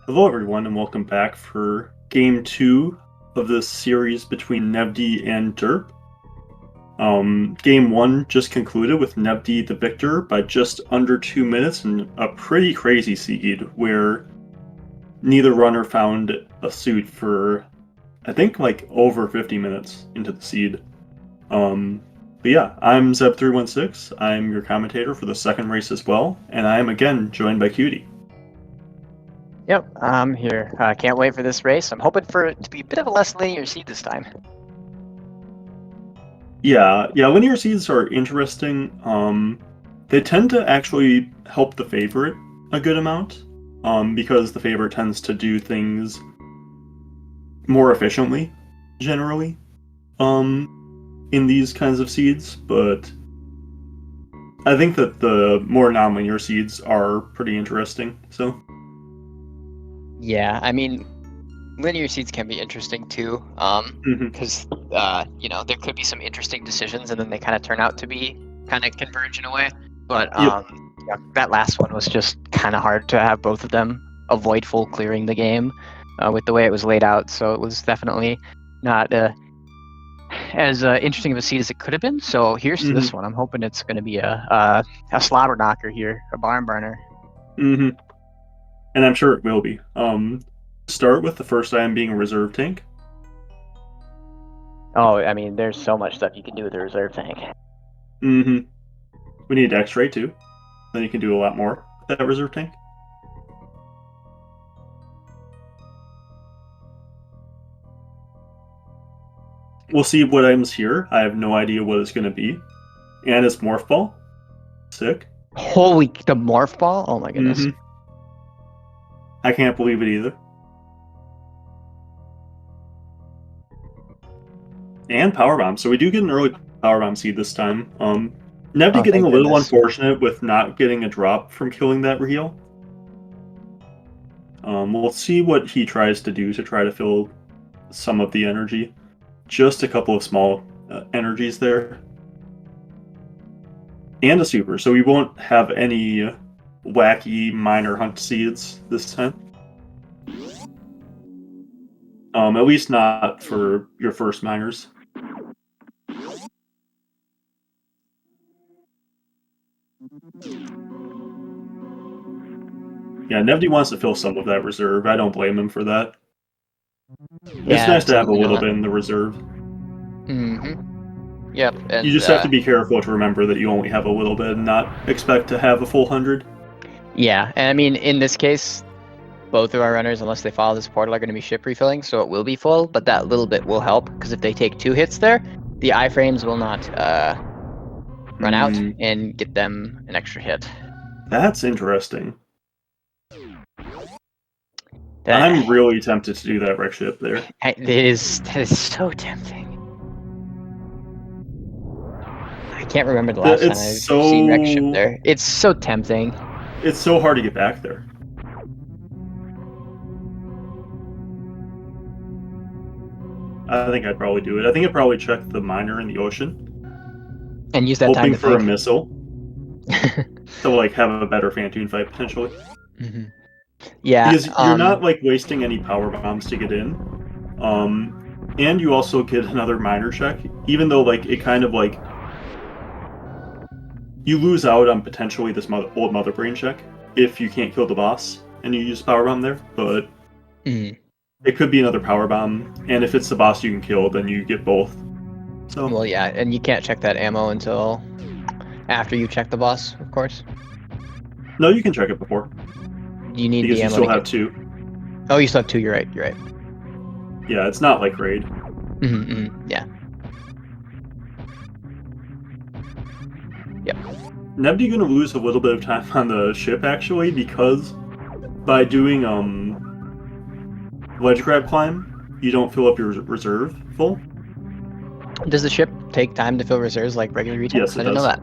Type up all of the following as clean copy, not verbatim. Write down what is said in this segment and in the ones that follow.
Hello, everyone, and welcome back for Game 2 of this series between Nevdi and derp. Game 1 just concluded with Nevdi the victor by just under 2 minutes in a pretty crazy seed where neither runner found a suit for, I think, like over 50 minutes into the seed. But yeah, I'm Zeb316. I'm your commentator for the second race as well, and I am again joined by Cutie. Yep, I'm here. Can't wait for this race. I'm hoping for it to be a bit of a less linear seed this time. Yeah, linear seeds are interesting. They tend to actually help the favorite a good amount, because the favorite tends to do things more efficiently, generally, in these kinds of seeds, but I think that the more non-linear seeds are pretty interesting, so. Yeah, I mean, linear seeds can be interesting too, because there could be some interesting decisions, and then they kind of turn out to be kind of converge in a way. But Yep. yeah, that last one was just kind of hard to have both of them avoid full clearing the game with the way it was laid out. So it was definitely not as interesting of a seed as it could have been. So here's to this one. I'm hoping it's going to be a slobber knocker here, a barn burner. And I'm sure it will be. Start with the first item being a reserve tank. Oh, I mean, there's so much stuff you can do with a reserve tank. We need X-ray too. Then you can do a lot more with that reserve tank. We'll see what items here. I have no idea what it's going to be. And it's Morph Ball. Sick. Holy, the Morph Ball? Oh my goodness. I can't believe it either. And Power Bomb. So we do get an early Power Bomb seed this time. Nevdi getting a little unfortunate with not getting a drop from killing that Reel. We'll see what he tries to do to try to fill some of the energy. Just a couple of small energies there. And a super, so we won't have any wacky minor hunt seeds this time. At least not for your first miners. Yeah, Nevdi wants to fill some of that reserve. I don't blame him for that. Yeah, it's nice to have a little bit in the reserve. Yep. And, you just have to be careful to remember that you only have a little bit and not expect to have a full 100. Yeah, and I mean, in this case, both of our runners, unless they follow this portal, are going to be ship refilling, so it will be full, but that little bit will help, because if they take 2 hits there, the iframes will not run out and get them an extra hit. That's interesting. I'm really tempted to do that wreck ship there. That is so tempting. I can't remember the last time I've seen wreck ship there. It's so tempting. It's so hard to get back there. I think I'd probably do it. I think I'd probably check the miner in the ocean. And use that time to hoping for a missile. To like have a better Phantoon fight potentially. Yeah. Because you're not like wasting any power bombs to get in. And you also get another miner check. Even though like it kind of like you lose out on potentially this old Mother Brain check if you can't kill the boss and you use power bomb there, but it could be another power bomb, and if it's the boss you can kill, then you get both. So well, yeah, and you can't check that ammo until after you check the boss, of course. No, you can check it before. You need because the ammo. You still have 2. Oh, you still have 2. You're right. Yeah, it's not like raid. Yeah. Yep. Nevdi gonna lose a little bit of time on the ship actually, because by doing ledge grab climb, you don't fill up your reserve full. Does the ship take time to fill reserves like regular retail? Yes, it I didn't know that.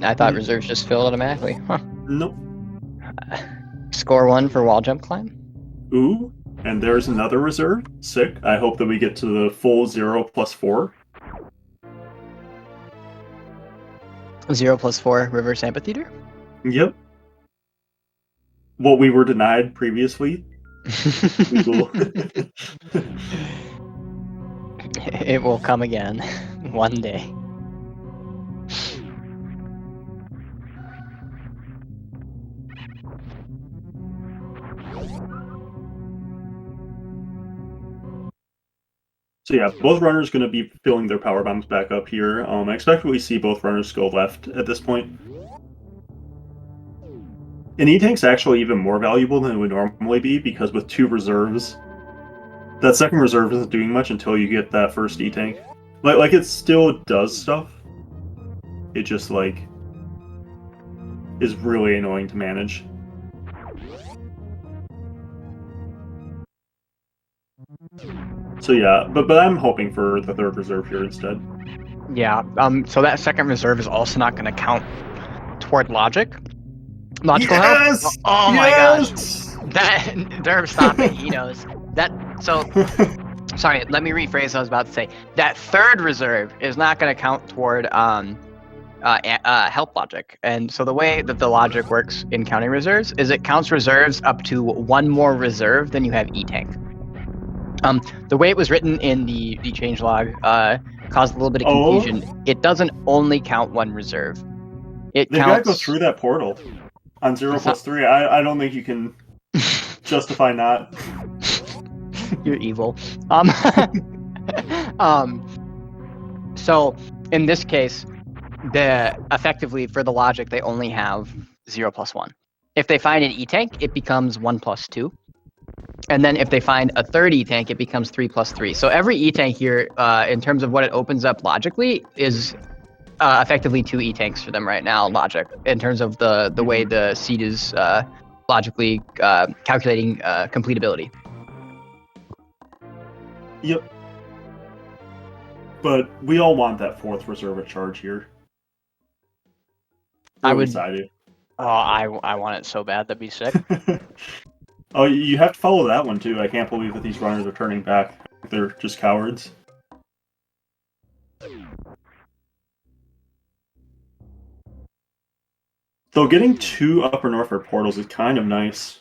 I thought reserves just fill automatically. Huh. Nope. Score 1 for wall jump climb. Ooh, and there's another reserve. Sick. I hope that we get to the full 0 plus 4. 0 plus 4 reverse amphitheater? Yep. What we were denied previously. Google. It will come again one day. So yeah, both runners going to be filling their power bombs back up here. I expect we see both runners go left at this point. An E-Tank's actually even more valuable than it would normally be, because with 2 reserves, that second reserve isn't doing much until you get that first E-Tank. Like it still does stuff. It just, like, is really annoying to manage. So yeah, but I'm hoping for the 3rd reserve here instead. Yeah. So that second reserve is also not going to count toward logic. Logical yes! health. Oh my yes! gosh. That derp, stop it. He knows that. So sorry. Let me rephrase what I was about to say. That 3rd reserve is not going to count toward help logic. And so the way that the logic works in counting reserves is it counts reserves up to 1 more reserve than you have E-Tank. The way it was written in the changelog caused a little bit of confusion. It doesn't only count 1 reserve. It They counts... gotta go through that portal on 0+3. I don't think you can justify not. You're evil. So in this case, effectively for the logic, they only have 0+1. If they find an E-Tank, it becomes 1+2. And then if they find a 3rd E-Tank, it becomes 3+3. So every E-Tank here, in terms of what it opens up logically, is effectively 2 E-Tanks for them right now, logic, in terms of the way the seed is logically calculating completability. Yep. But we all want that 4th reserve at charge here. I would. Oh, I want it so bad. That'd be sick. Oh, you have to follow that one too. I can't believe that these runners are turning back. They're just cowards. Though getting 2 upper north air portals is kind of nice.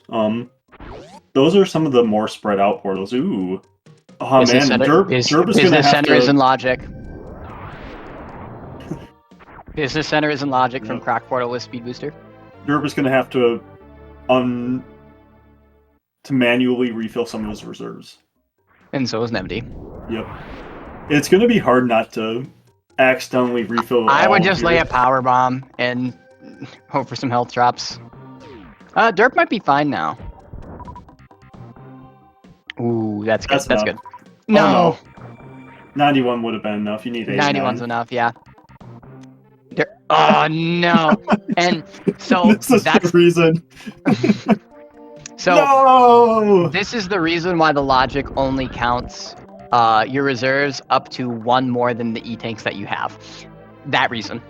Those are some of the more spread out portals. Ooh. Oh business man, center, derp is gonna business have center to... is in logic. Business center is in logic from crack portal with speed booster. Derp is gonna have to manually refill some of his reserves. And so is Nevdi. Yep. It's gonna be hard not to accidentally refill. I would just lay a power bomb and hope for some health drops. Derp might be fine now. Ooh, that's good. That's good. No. Oh, no. 91 would have been enough. You need 91's enough, yeah. Oh no! And so that's the reason. So no! This is the reason why the logic only counts your reserves up to 1 more than the E-Tanks that you have. That reason.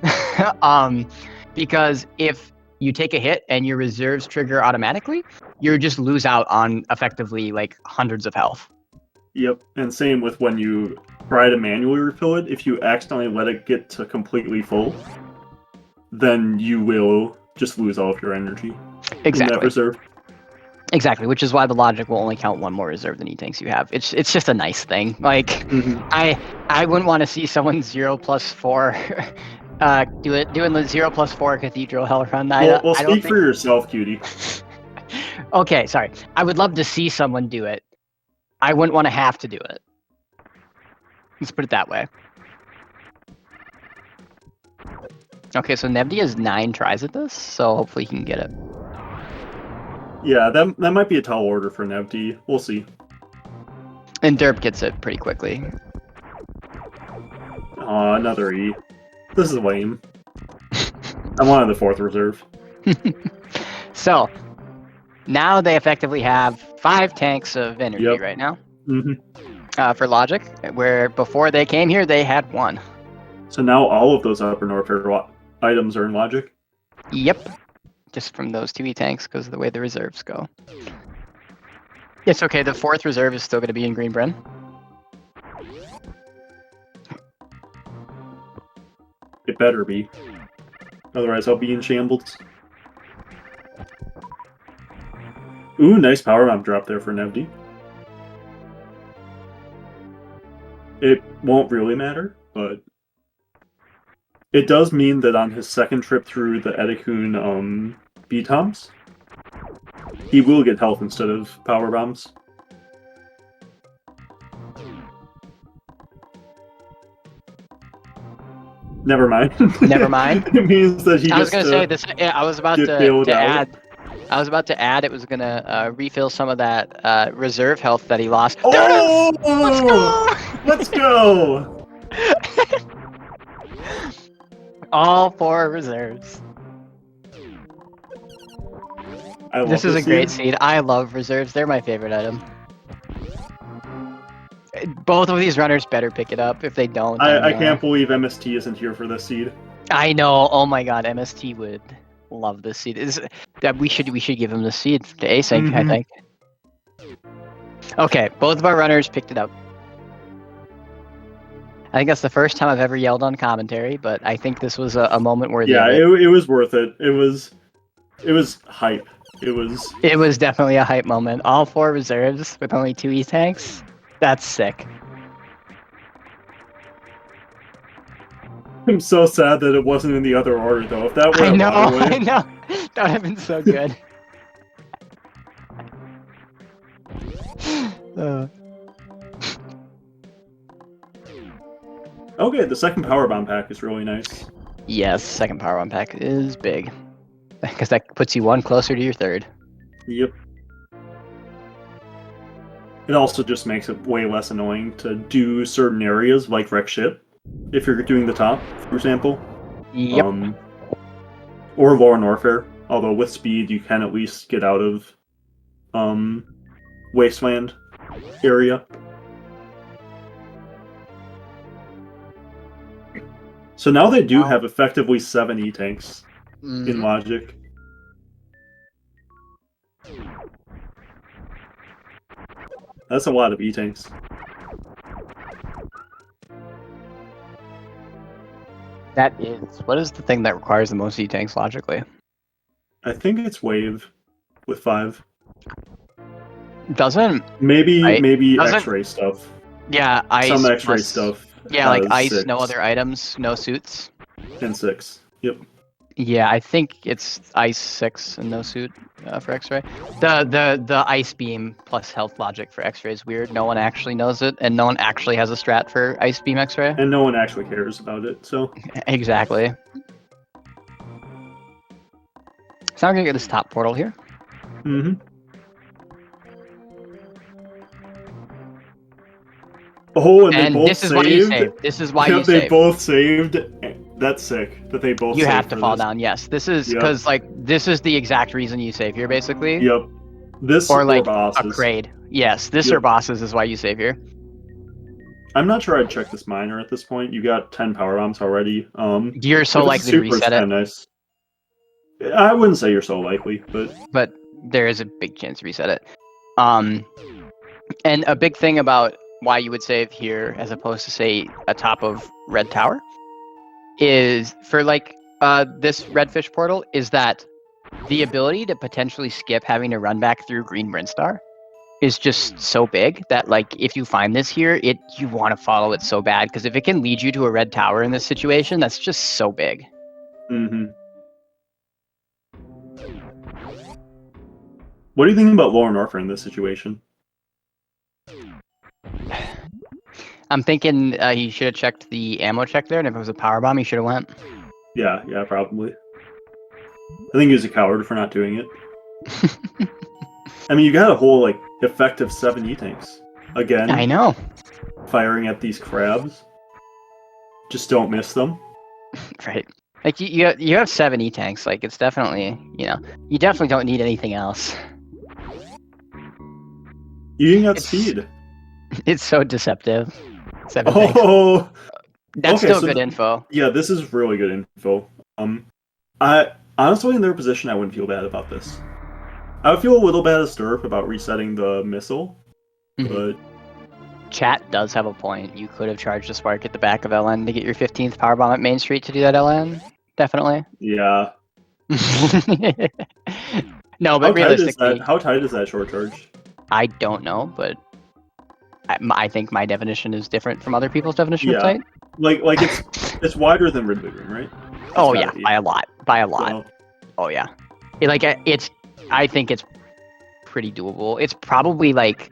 Because if you take a hit and your reserves trigger automatically, you just lose out on effectively like hundreds of health. Yep, and same with when you try to manually refill it. If you accidentally let it get to completely full, then you will just lose all of your energy in that reserve. Exactly, which is why the logic will only count 1 more reserve than E-Tanks you have. It's just a nice thing. Like, I wouldn't want to see someone 0+4 doing the 0+4 Cathedral Hell run. Well, speak for yourself, cutie. Okay, sorry. I would love to see someone do it. I wouldn't want to have to do it. Let's put it that way. Okay, so Nevdi has 9 tries at this, so hopefully he can get it. Yeah, that might be a tall order for Nevdi. We'll see. And Derp gets it pretty quickly. Aw, another E. This is lame. I wanted the 4th reserve. So, now they effectively have 5 tanks of energy right now. For logic, where before they came here, they had 1. So now all of those upper north items are in logic? Yep. Just from those 2 E-Tanks, because of the way the reserves go. It's okay, the 4th reserve is still going to be in Green Bren. It better be. Otherwise I'll be in shambles. Ooh, nice power bomb drop there for Nevdi. It won't really matter, but it does mean that on his second trip through the Edikun B-Toms, he will get health instead of power bombs. Never mind. Never mind. It means that he. I was gonna say this. Yeah, I was about to add. I was about to add it was gonna refill some of that reserve health that he lost. Oh! Let's Let's go! go! All 4 reserves. This is a great seed. I love reserves. They're my favorite item. Both of these runners better pick it up. If they don't, I can't believe MST isn't here for this seed. I know. Oh my god, MST would love this seed. We should give him the seed to async, I think. Okay, both of our runners picked it up. I think that's the first time I've ever yelled on commentary, but I think this was a moment worthy of it. Yeah, it was worth it. It was hype. It was definitely a hype moment. All 4 reserves with only 2 E-tanks. That's sick. I'm so sad that it wasn't in the other order, though. If that were I know. That would have been so good. Okay, the second power bomb pack is really nice. Yes, second power bomb pack is big. Because that puts you 1 closer to your 3rd. Yep. It also just makes it way less annoying to do certain areas, like wreck ship, if you're doing the top, for example. Yep. Or Lore Warfare, although with speed you can at least get out of Wasteland area. So now they do have effectively 7 E-tanks in Logic. That's a lot of E-tanks. That is. What is the thing that requires the most E-tanks logically? I think it's Wave with 5. Doesn't maybe X-ray stuff. Yeah, ice. Some X-ray stuff. Yeah, like ice, 6. no other items, no suits. And 6. Yep. Yeah, I think it's ice 6 and no suit for X-ray. The ice beam plus health logic for X-ray is weird. No one actually knows it, and no one actually has a strat for ice beam X-ray. And no one actually cares about it. So exactly. So I'm gonna get this top portal here. Oh, and they both this is saved. Why you saved. This is why you saved. They both saved. That's sick that they both. You saved have to fall this. down. Yes, this is because this is the exact reason you save here, basically. Yep. This or like bosses. a crate. Yes, this or bosses is why you save here. I'm not sure I'd check this miner at this point. You got 10 power bombs already. You're so likely to reset it. Nice. I wouldn't say you're so likely, but there is a big chance to reset it. And a big thing about why you would save here as opposed to say atop of Red Tower is for like this Redfish portal is that the ability to potentially skip having to run back through Green Brinstar is just so big that like if you find this here, you want to follow it so bad because if it can lead you to a Red Tower in this situation, that's just so big. What do you think about Lore Warfare in this situation? I'm thinking he should have checked the ammo check there, and if it was a power bomb, he should have went. Yeah, probably. I think he was a coward for not doing it. I mean, you got a whole like effective 7 E-tanks again. I know. Firing at these crabs. Just don't miss them. Right. Like you have 7 E-tanks. Like it's definitely you definitely don't need anything else. You even got speed. It's so deceptive. 7 tanks. That's still good info. Yeah, this is really good info. I honestly, in their position, I wouldn't feel bad about this. I would feel a little bad as derp about resetting the missile, but chat does have a point. You could have charged a spark at the back of LN to get your 15th power bomb at Main Street to do that LN. Definitely. Yeah. No, but realistically, How tight is that short charge? I don't know, but I think my definition is different from other people's definition of Yeah. tight. Like it's wider than Ridwigging, right? Oh yeah, by a lot. So, Oh yeah. I think it's pretty doable. It's probably like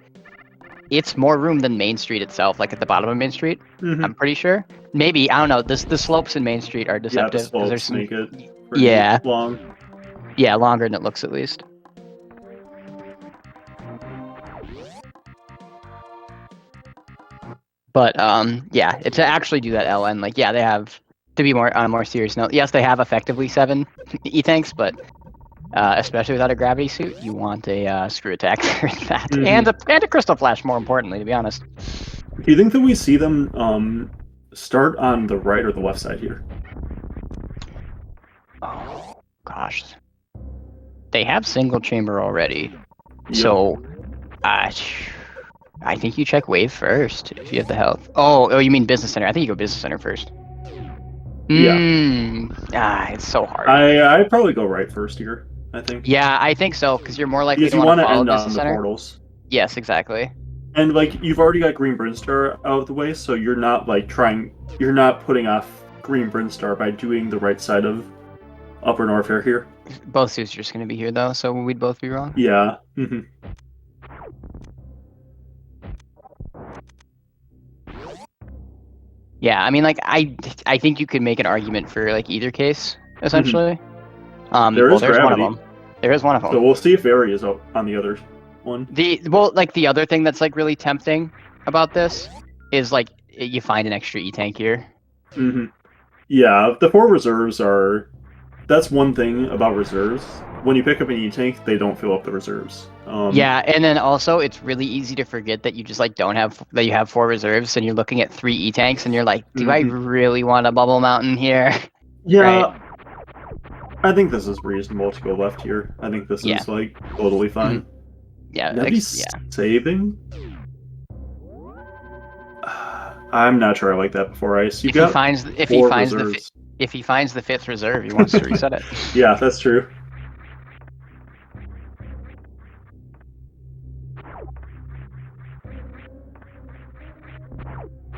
it's more room than Main Street itself, like at the bottom of Main Street. mhm. I'm pretty sure. Maybe, I don't know. The slopes in Main Street are Yeah, the deceptive because there's slopes some make it pretty Yeah. long. Yeah, longer than it looks at least. But yeah, to actually do that LN, like yeah, they have to be more on a more serious note. Yes, they have effectively 7 E-tanks, but especially without a gravity suit, you want a screw attack for that, Mhm. and a crystal flash. More importantly, to be honest. Do you think that we see them start on the right or the left side here? Oh gosh, they have single chamber already, Yep. so I think you check wave first if you have the health. Oh, you mean business center? I think you go business center first. Yeah. It's so hard. I'd probably go right first here, I think. Yeah, I think so, because you're more likely Because to you want want to to follow end on business the center. portals. Yes, exactly. And like you've already got Green Brinstar out of the way, so you're not putting off Green Brinstar by doing the right side of Upper Norfair here. Both suits are just going to be here, though, so we'd both be wrong. Yeah. Mm-hmm. Yeah, I mean, like, I think you could make an argument for, like, either case, essentially. There's gravity. one of them. There is one of them. So we'll see if Airy is up on the other one. The other thing that's, like, really tempting about this is, like, you find an extra E-tank here. Mm-hmm. Yeah, the 4 reserves are... That's one thing about reserves. When you pick up an E-tank, they don't fill up the reserves. Yeah, and then also it's really easy to forget that you just like don't have that you have 4 reserves and you're looking at 3 E-tanks and you're like, do I really want a bubble mountain here? Yeah, right? I think this is reasonable to go left here. I think this is like totally fine. Yeah, Nevdi's saving. I'm not sure I like that before ice. If he finds the 5th reserve, he wants to reset it. Yeah, that's true.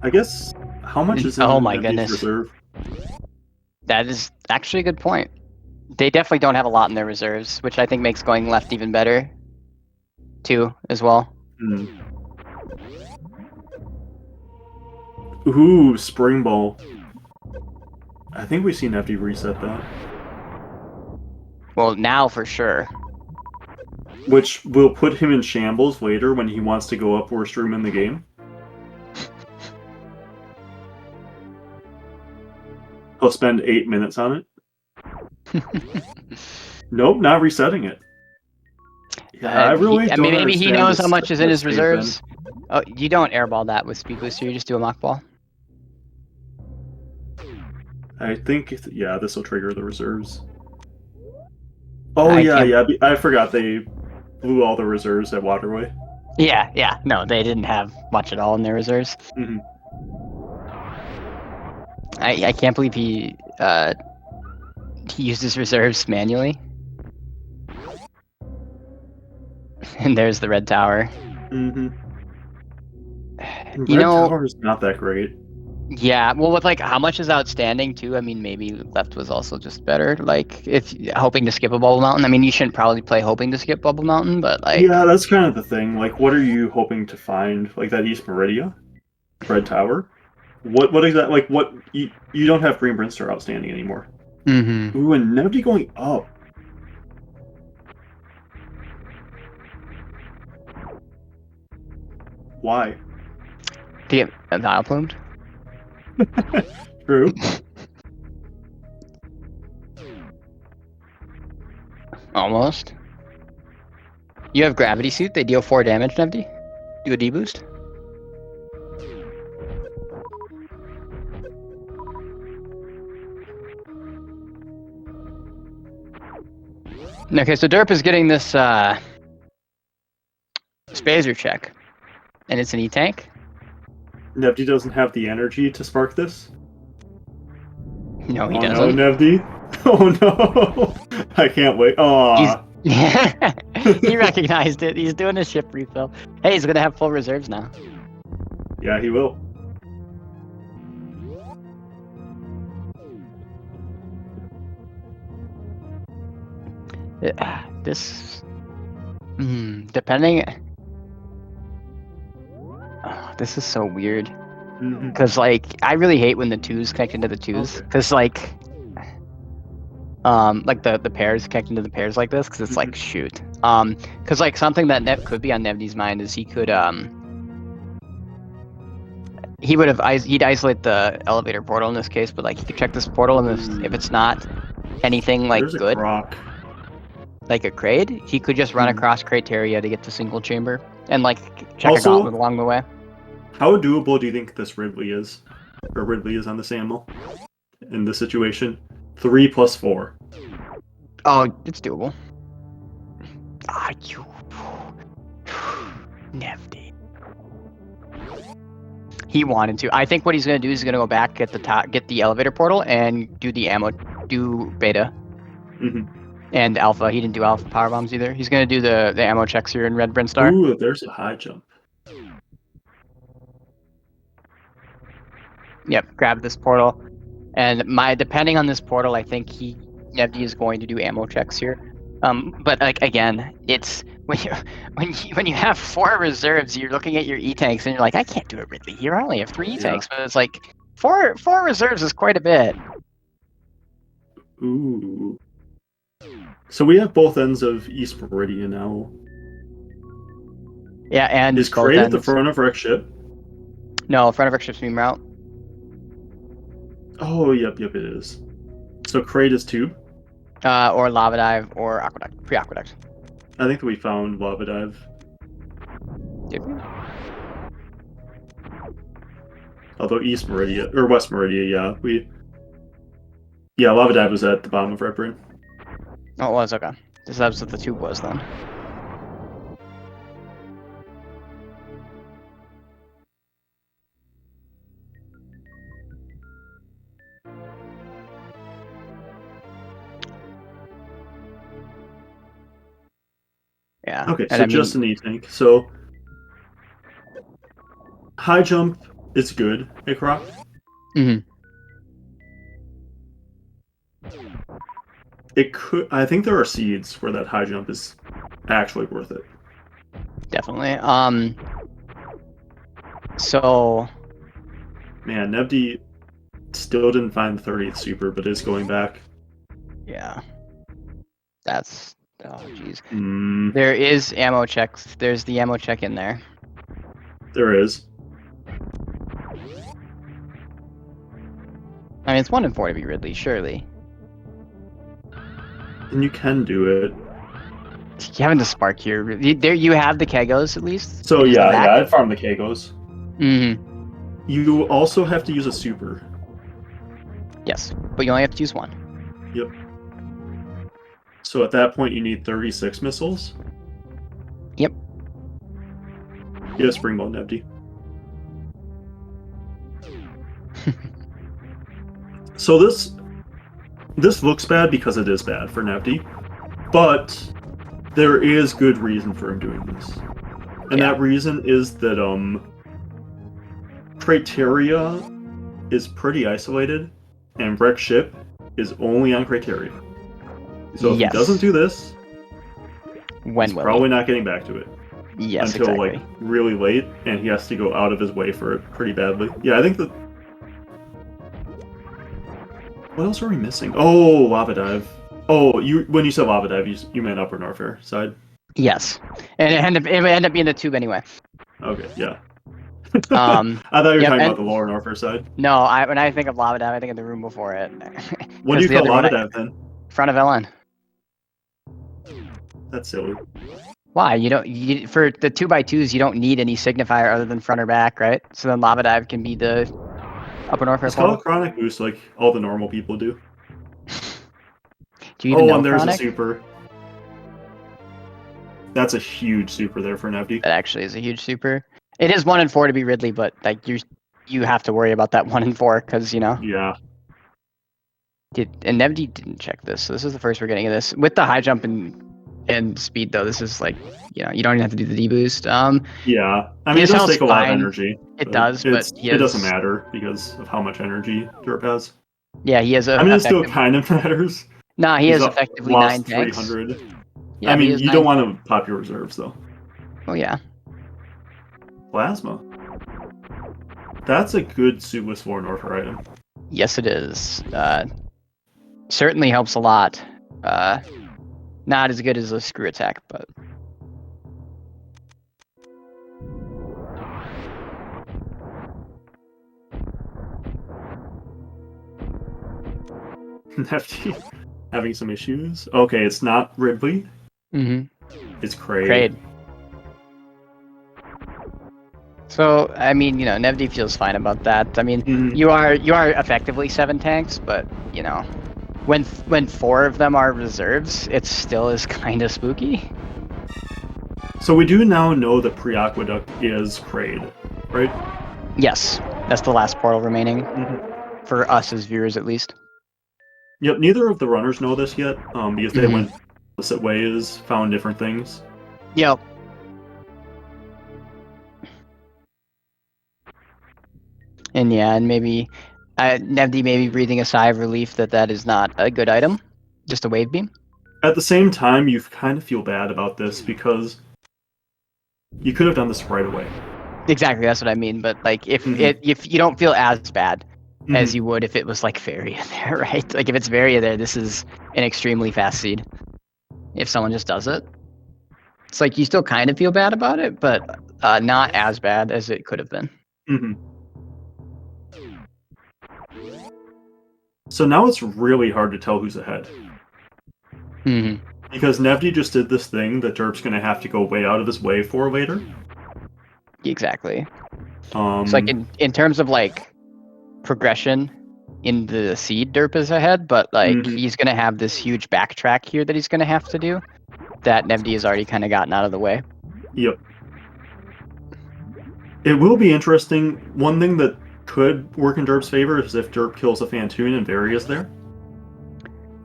I guess how much is in Nevdi's reserve? That is actually a good point. They definitely don't have a lot in their reserves, which I think makes going left even better, too, as well. Ooh, Spring Ball. I think we've seen Nevdi reset that. Well, now for sure. Which will put him in shambles later when he wants to go up worst room in the game. He'll spend 8 minutes on it. Nope, not resetting it. Yeah, I really don't maybe he knows how much is in his reserves. Then. Oh, you don't airball that with Speed Booster, you just do a mock ball. I think, yeah, this will trigger the reserves. Oh, yeah, I forgot they blew all the reserves at Waterway. Yeah, no, they didn't have much at all in their reserves. Mm-hmm. I can't believe he used his reserves manually. And there's the red tower. Mm-hmm. Red tower's not that great. Yeah, well, with like how much is outstanding too. I mean, maybe left was also just better. Like, if hoping to skip a Bubble Mountain. I mean, you shouldn't probably play hoping to skip Bubble Mountain, but like. Yeah, that's kind of the thing. Like, what are you hoping to find? Like that East Meridia, Red Tower. What exactly? Like, what you don't have Green Brinstar outstanding anymore. Mm-hmm. Ooh, and Nevdi going up. Why? To get Nile plumed? True. Almost. You have Gravity Suit, they deal 4 damage, Nevdi. Do a D-boost. Okay, so Derp is getting this Spazer check. And it's an E-tank. Nevdi doesn't have the energy to spark this? No, he doesn't. No, Nevdi. Oh no! I can't wait. Aww. He recognized it. He's doing a ship refill. Hey, he's gonna have full reserves now. Yeah, he will. This, depending. Oh, this is so weird. Because like I really hate when the twos connect into the twos. Because like the pairs connect into the pairs like this. Because it's like shoot. Because like something that could be on Nevdi's mind is he could he'd isolate the elevator portal in this case, but like he could check this portal, and if it's not anything like There's a good, croc. like a crate, he could just run across criteria to get to single chamber and like check a gauntlet along the way. How doable do you think this Ridley is? Or Ridley is on this ammo in this situation? 3 + 4. Oh, it's doable. Ah, you Nevdi. He wanted to. I think what he's gonna do is he's gonna go back at the top, get the elevator portal, and do the ammo, do beta, and alpha. He didn't do alpha power bombs either. He's gonna do the ammo checks here in Red Brinstar. Ooh, there's a high jump. Yep, grab this portal, and depending on this portal, I think Nevdi is going to do ammo checks here. But like again, it's when you have 4 reserves, you're looking at your E-tanks and you're like, I can't do it Ridley here. I only have 3 E-tanks, but it's like 4 reserves is quite a bit. Ooh. So we have both ends of East Meridian now. Yeah, and is Crate at the front of Wreck Ship? No, front of Wreck Ship's beam route. Oh, yep, it is. So Crate is tube? Or Lava Dive or Aqueduct, pre-Aqueduct. I think that we found Lava Dive. Did we? Although East Meridian, or West Meridian, yeah, Lava Dive was at the bottom of Red Brin. Oh, it was, okay. This was what the tube was then. Yeah. Okay, so just an E-tank. So high jump is good, hey Croc? It could. I think there are seeds where that high jump is actually worth it. Definitely. So. Man, Nevdi still didn't find the 30th super, but is going back. Yeah. That's. Oh, jeez. There is ammo checks. There's the ammo check in there. There is. I mean, it's 1 in 4 to be Ridley, surely. And you can do it. You having the spark here. There, you have the Kegos at least. So yeah, I farmed the Kegos. Mm-hmm. You also have to use a super. Yes, but you only have to use 1. Yep. So at that point, you need 36 missiles. Yep. Yeah, Springbolt Nevdi. So this looks bad because it is bad for Nevdi, but there is good reason for him doing this, and that reason is that Criteria is pretty isolated, and Wreck Ship is only on Criteria. So if he doesn't do this, he's probably not getting back to it. Yes, until exactly. like really late, and he has to go out of his way for it pretty badly. Yeah, I think that. What else are we missing? Oh, Lava Dive. Oh, when you said Lava Dive, you meant Upper Norfair side. Yes, and it ended up being the tube anyway. Okay, yeah. I thought you were talking about the Lower Norfair side. No, when I think of Lava Dive, I think of the room before it. What do you call Lava Dive then? Front of LN. That's silly. Why? For the 2x2s, you don't need any signifier other than front or back, right? So then Lava Dive can be the Upper Norfair. It's called a Chronic Boost like all the normal people do. Do you even know and there's Chronic? a super. That's a huge super there for Nevdi. That actually is a huge super. It is 1 in 4 to be Ridley, but like you have to worry about that 1 in 4 because Yeah. And Nevdi didn't check this, so this is the first we're getting of this with the high jump and And speed though, this is like, you don't even have to do the deboost. Yeah, I mean, it his does health's take a lot of fine. energy. It does, but it doesn't matter because of how much energy Derp has. Yeah, he has I mean, it still kind of matters. Nah, he He's has up, effectively lost 9 tanks. 300. Yeah, I he mean, has you 9. don't want to pop your reserves though. Oh yeah. Plasma. That's a good Super Sworn Orpher item. Yes, it is. Certainly helps a lot. Not as good as a screw attack, but Nevdi having some issues. Okay, it's not Ridley. It's Kraid. So I mean, Nevdi feels fine about that. I mean, you are effectively 7 tanks, but when 4 of them are reserves, it still is kind of spooky. So we do now know that Pre-Aqueduct is Kraid, right? Yes, that's the last portal remaining for us as viewers, at least. Yep, neither of the runners know this yet, because they went opposite ways, found different things. Yep. And yeah, and maybe Nevdi may be breathing a sigh of relief that is not a good item, just a wave beam. At the same time, you kind of feel bad about this because you could have done this right away. Exactly, that's what I mean. But like, if you don't feel as bad as you would if it was like Varia there, right? Like if it's Varia there, this is an extremely fast seed. If someone just does it, it's like you still kind of feel bad about it, but not as bad as it could have been. So now it's really hard to tell who's ahead. Because Nevdi just did this thing that Derp's going to have to go way out of his way for later. Exactly. It's like in terms of like progression in the seed, Derp is ahead, but like he's going to have this huge backtrack here that he's going to have to do that Nevdi has already kind of gotten out of the way. Yep. It will be interesting. One thing that could work in Derp's favor is if Derp kills a Fantoon and Varia's there.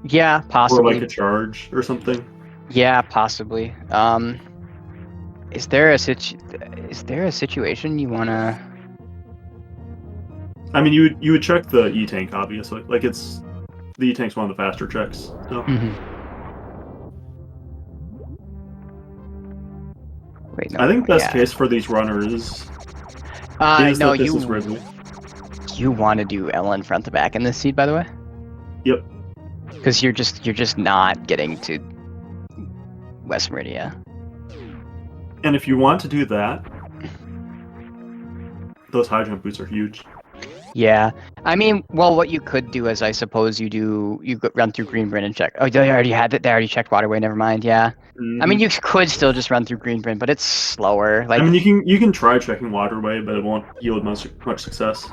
Yeah, possibly. Or like a charge or something. Yeah, possibly. Is there a situation you wanna? I mean, you would check the E tank obviously. Like the E tank's one of the faster checks. So. Wait, no. I think best case for these runners is that this is Ridley. You want to do Ellen front to back in this seed, by the way? Yep. Because you're just not getting to West Meridia. And if you want to do that, those high jump boots are huge. Yeah, I mean, well, what you could do is, I suppose you run through Greenbryn and check. Oh, they already had it. They already checked Waterway. Never mind. Yeah. I mean, you could still just run through Greenbryn, but it's slower. Like, I mean, you can try checking Waterway, but it won't yield much success.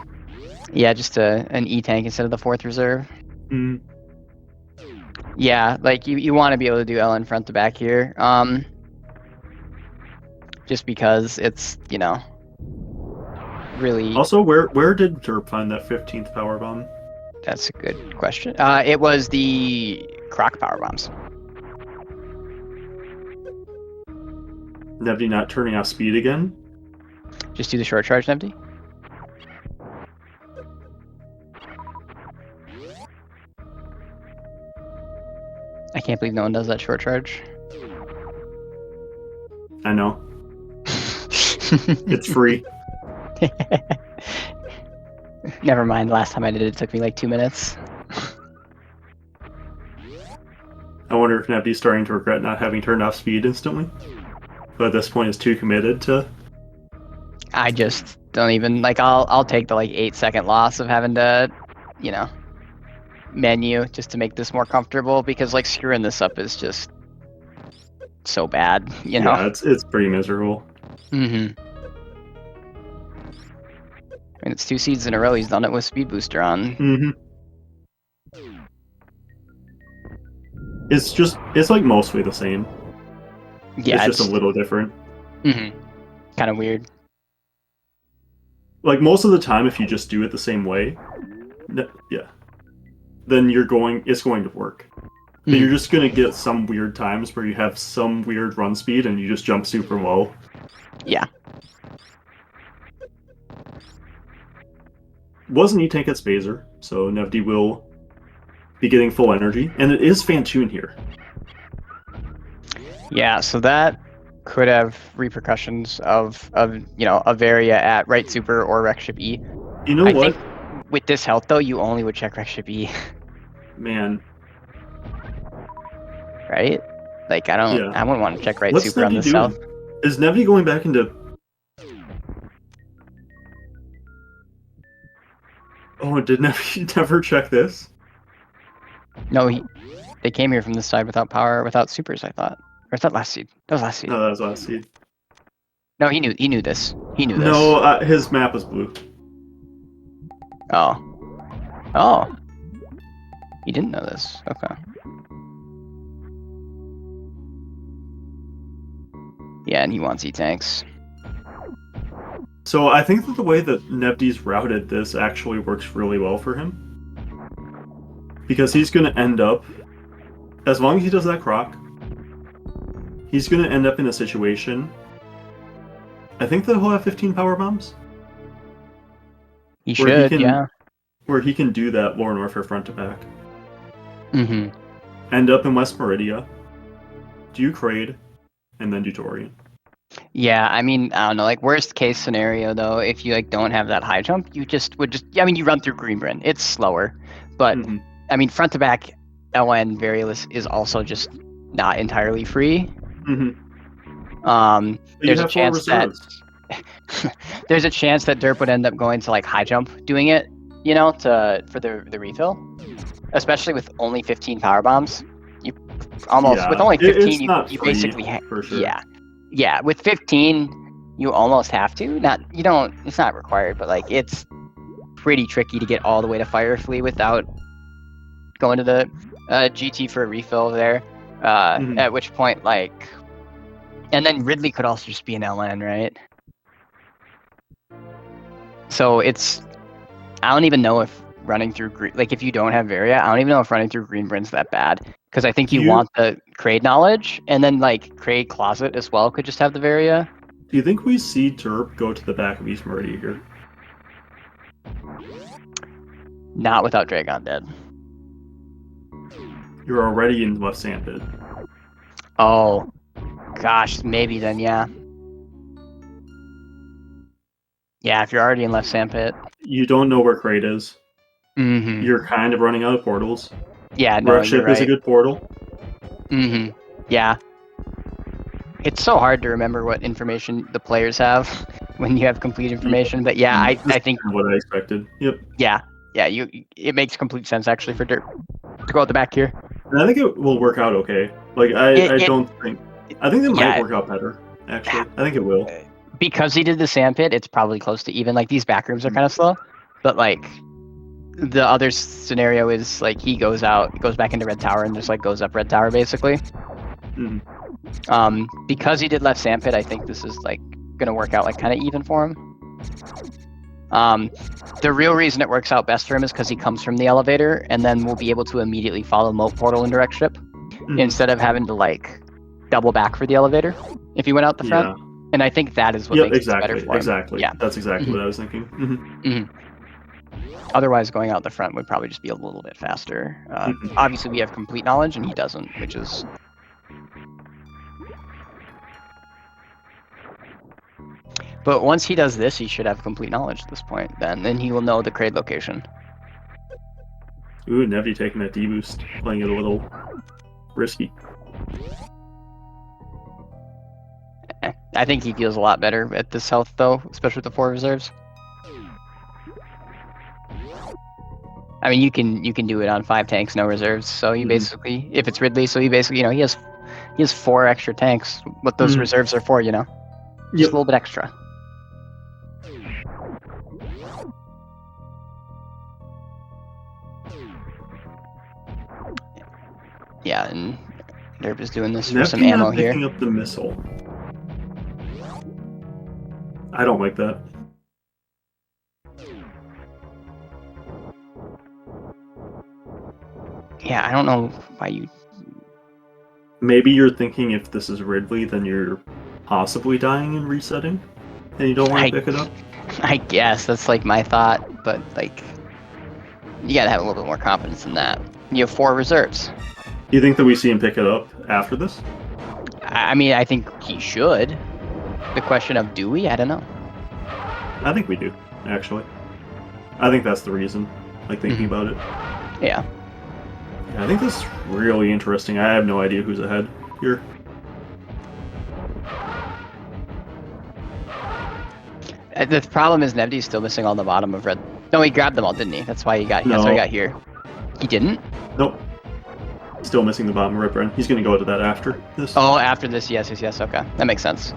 Yeah, just an E tank instead of the 4th reserve. Yeah, like you want to be able to do Ellen front to back here. Just because it's really. Also, where did Derp find that 15th power bomb? That's a good question. It was the Croc power bombs. Nevdi not turning off speed again? Just do the short charge, Nevdi. I can't believe no one does that short charge. I know. It's free. Never mind, last time I did it, it took me like 2 minutes. I wonder if Nevdi's starting to regret not having turned off speed instantly. But at this point, is too committed to. I just don't even like. I'll take the like 8-second loss of having to, menu just to make this more comfortable, because like screwing this up is just so bad. Yeah, it's pretty miserable. I mean, it's 2 seeds in a row. He's done it with Speed Booster on. It's like mostly the same. Yeah, it's just a little different. Kind of weird. Like most of the time, if you just do it the same way, then it's going to work. But you're just gonna get some weird times where you have some weird run speed and you just jump super low. Yeah. Was an E-Tank at Spazer, so Nevdi will be getting full energy. And it is Fantoon here. Yeah, so that could have repercussions of a Varia at right super or Rec Ship E. You know I what? think with this health though, you only would check Rec Ship E. Man. Right? Like I wouldn't want to check right What's super on Nevdi this doing? health. Is Nevdi going back into... Oh, did Nevdi never check this? No, they came here from this side without power, without supers, I thought. Or is that last seed? That was last seed. No, that was last seed. No, he knew this. He knew this. No, his map was blue. Oh. Oh. He didn't know this. Okay. Yeah, and he wants E-tanks. So I think that the way that Nevdi's routed this actually works really well for him. Because he's going to end up, as long as he does that croc, he's going to end up in a situation, I think that he'll have 15 power bombs. He should, yeah. Where he can do that Lore Warfare front to back. Mm-hmm. End up in West Meridia, do Kraid, and then do Torian. Yeah, I mean, I don't know, like worst case scenario though, if you like don't have that high jump, you you run through Greenbryn. It's slower. But I mean front to back LN Variolus is also just not entirely free. There's a chance that there's a chance that Derp would end up going to like high jump doing it, for the refill. Especially with only 15 power bombs. You almost with only 15 you basically for sure. Yeah, with 15, you almost have to. It's not required, but like it's pretty tricky to get all the way to Firefly without going to the GT for a refill there. At which point, like, and then Ridley could also just be an LN, right? So I don't even know if running through if you don't have Varia, I don't even know if running through Greenbryn's that bad. Because I think you want the Kraid knowledge, and then like Kraid Closet as well could just have the Varia. Do you think we see Derp go to the back of East Meridia here? Not without Dragon dead. You're already in left sandpit. Oh, gosh, maybe then, yeah. Yeah, if you're already in left sandpit. You don't know where Kraid is. Mm-hmm. You're kind of running out of portals. Yeah, no, Rec Ship is a good portal. Mm-hmm. Yeah. It's so hard to remember what information the players have when you have complete information, but yeah, I think what I expected. Yep. Yeah, it makes complete sense actually for Derp to go out the back here. And I think it will work out okay. Like I think it might work out better. Actually, I think it will. Because he did the sandpit, it's probably close to even. Like these back rooms are kind of slow, but like the other scenario is like he goes back into Red Tower and just like goes up Red Tower basically. Because he did left sandpit, I think this is like gonna work out like kind of even for him. The real reason it works out best for him is because he comes from the elevator and then we'll be able to immediately follow Moat Portal and Direct Ship instead of having to like double back for the elevator if he went out the front. And I think that is what makes it better for him. Exactly. Yeah, that's exactly what I was thinking. Otherwise, going out the front would probably just be a little bit faster. Obviously, we have complete knowledge, and he doesn't, which is... But once he does this, he should have complete knowledge at this point. Then he will know the Kraid location. Ooh, Nevdi taking that D-boost, playing it a little risky. I think he feels a lot better at this health, though, especially with the 4 reserves. I mean, you can do it on 5 tanks, no reserves. So you basically, if it's Ridley, so he basically, he has 4 extra tanks. What those reserves are for, just a little bit extra. Yeah, and Derp is doing this for some ammo here. Picking up the missile. I don't like that. Yeah, I don't know why you Maybe you're thinking if this is Ridley, then you're possibly dying and resetting, and you don't want to pick it up. I guess that's like my thought, but like you gotta have a little bit more confidence in that. You have 4 reserves. Do you think that we see him pick it up after this? I mean, I think he should. The question of do we? I don't know. I think we do, actually. I think that's the reason, like, thinking about it. Yeah. I think this is really interesting. I have no idea who's ahead here. The problem is Nevdi's still missing all the bottom of red. No, he grabbed them all, didn't he? That's why he got. That's why he got here. He didn't. Nope. Still missing the bottom red brand. He's going to go to that after this. Oh, after this, yes. Okay, that makes sense.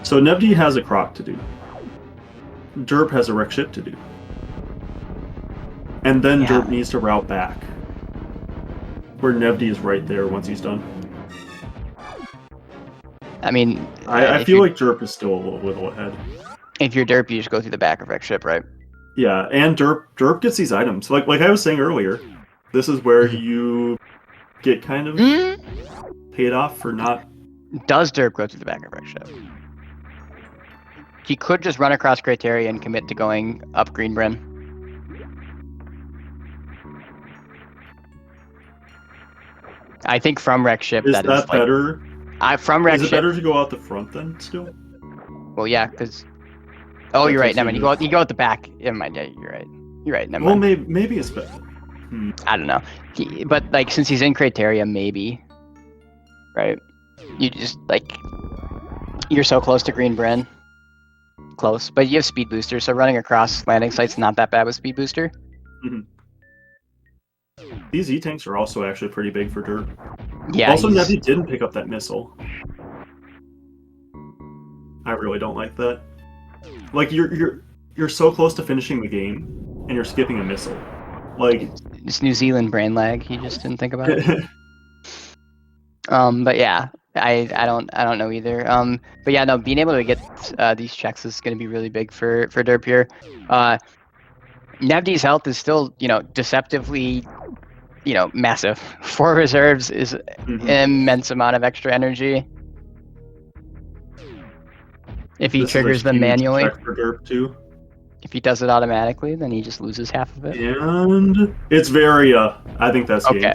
So Nevdi has a croc to do. Derp has a wreck ship to do. And then Derp needs to route back. Where Nevdi is right there once he's done. I mean... I feel like Derp is still a little ahead. If you're Derp, you just go through the back of wreck ship, right? Yeah, and Derp gets these items. Like I was saying earlier, this is where you get kind of paid off for not... Does Derp go through the back of wreck ship? He could just run across criteria and commit to going up Green Bryn. I think from wreck ship is that is better? From wreck ship. Is it better to go out the front then still? Well, yeah, because. Oh, you're right. Never mind. You go out the back. Never mind. Yeah, you're right. You're right. Never mind. Well, maybe it's better. I don't know. But like, since he's in criteria, maybe. Right. You just like. You're so close to Green Bryn. Close, but you have speed booster, so running across landing site's not that bad with speed booster. These E-tanks are also actually pretty big for Derp. Yeah. Also, Nevdi didn't pick up that missile. I really don't like that. Like you're so close to finishing the game, and you're skipping a missile. Like it's New Zealand brain lag. He just didn't think about it. But yeah. I don't know either. But yeah, no, being able to get these checks is going to be really big for Derp here. Nevdi's health is still, deceptively, massive. 4 reserves is an immense amount of extra energy. If he triggers them manually. Check for Derp too. If he does it automatically, then he just loses half of it. And it's very I think that's okay. Game.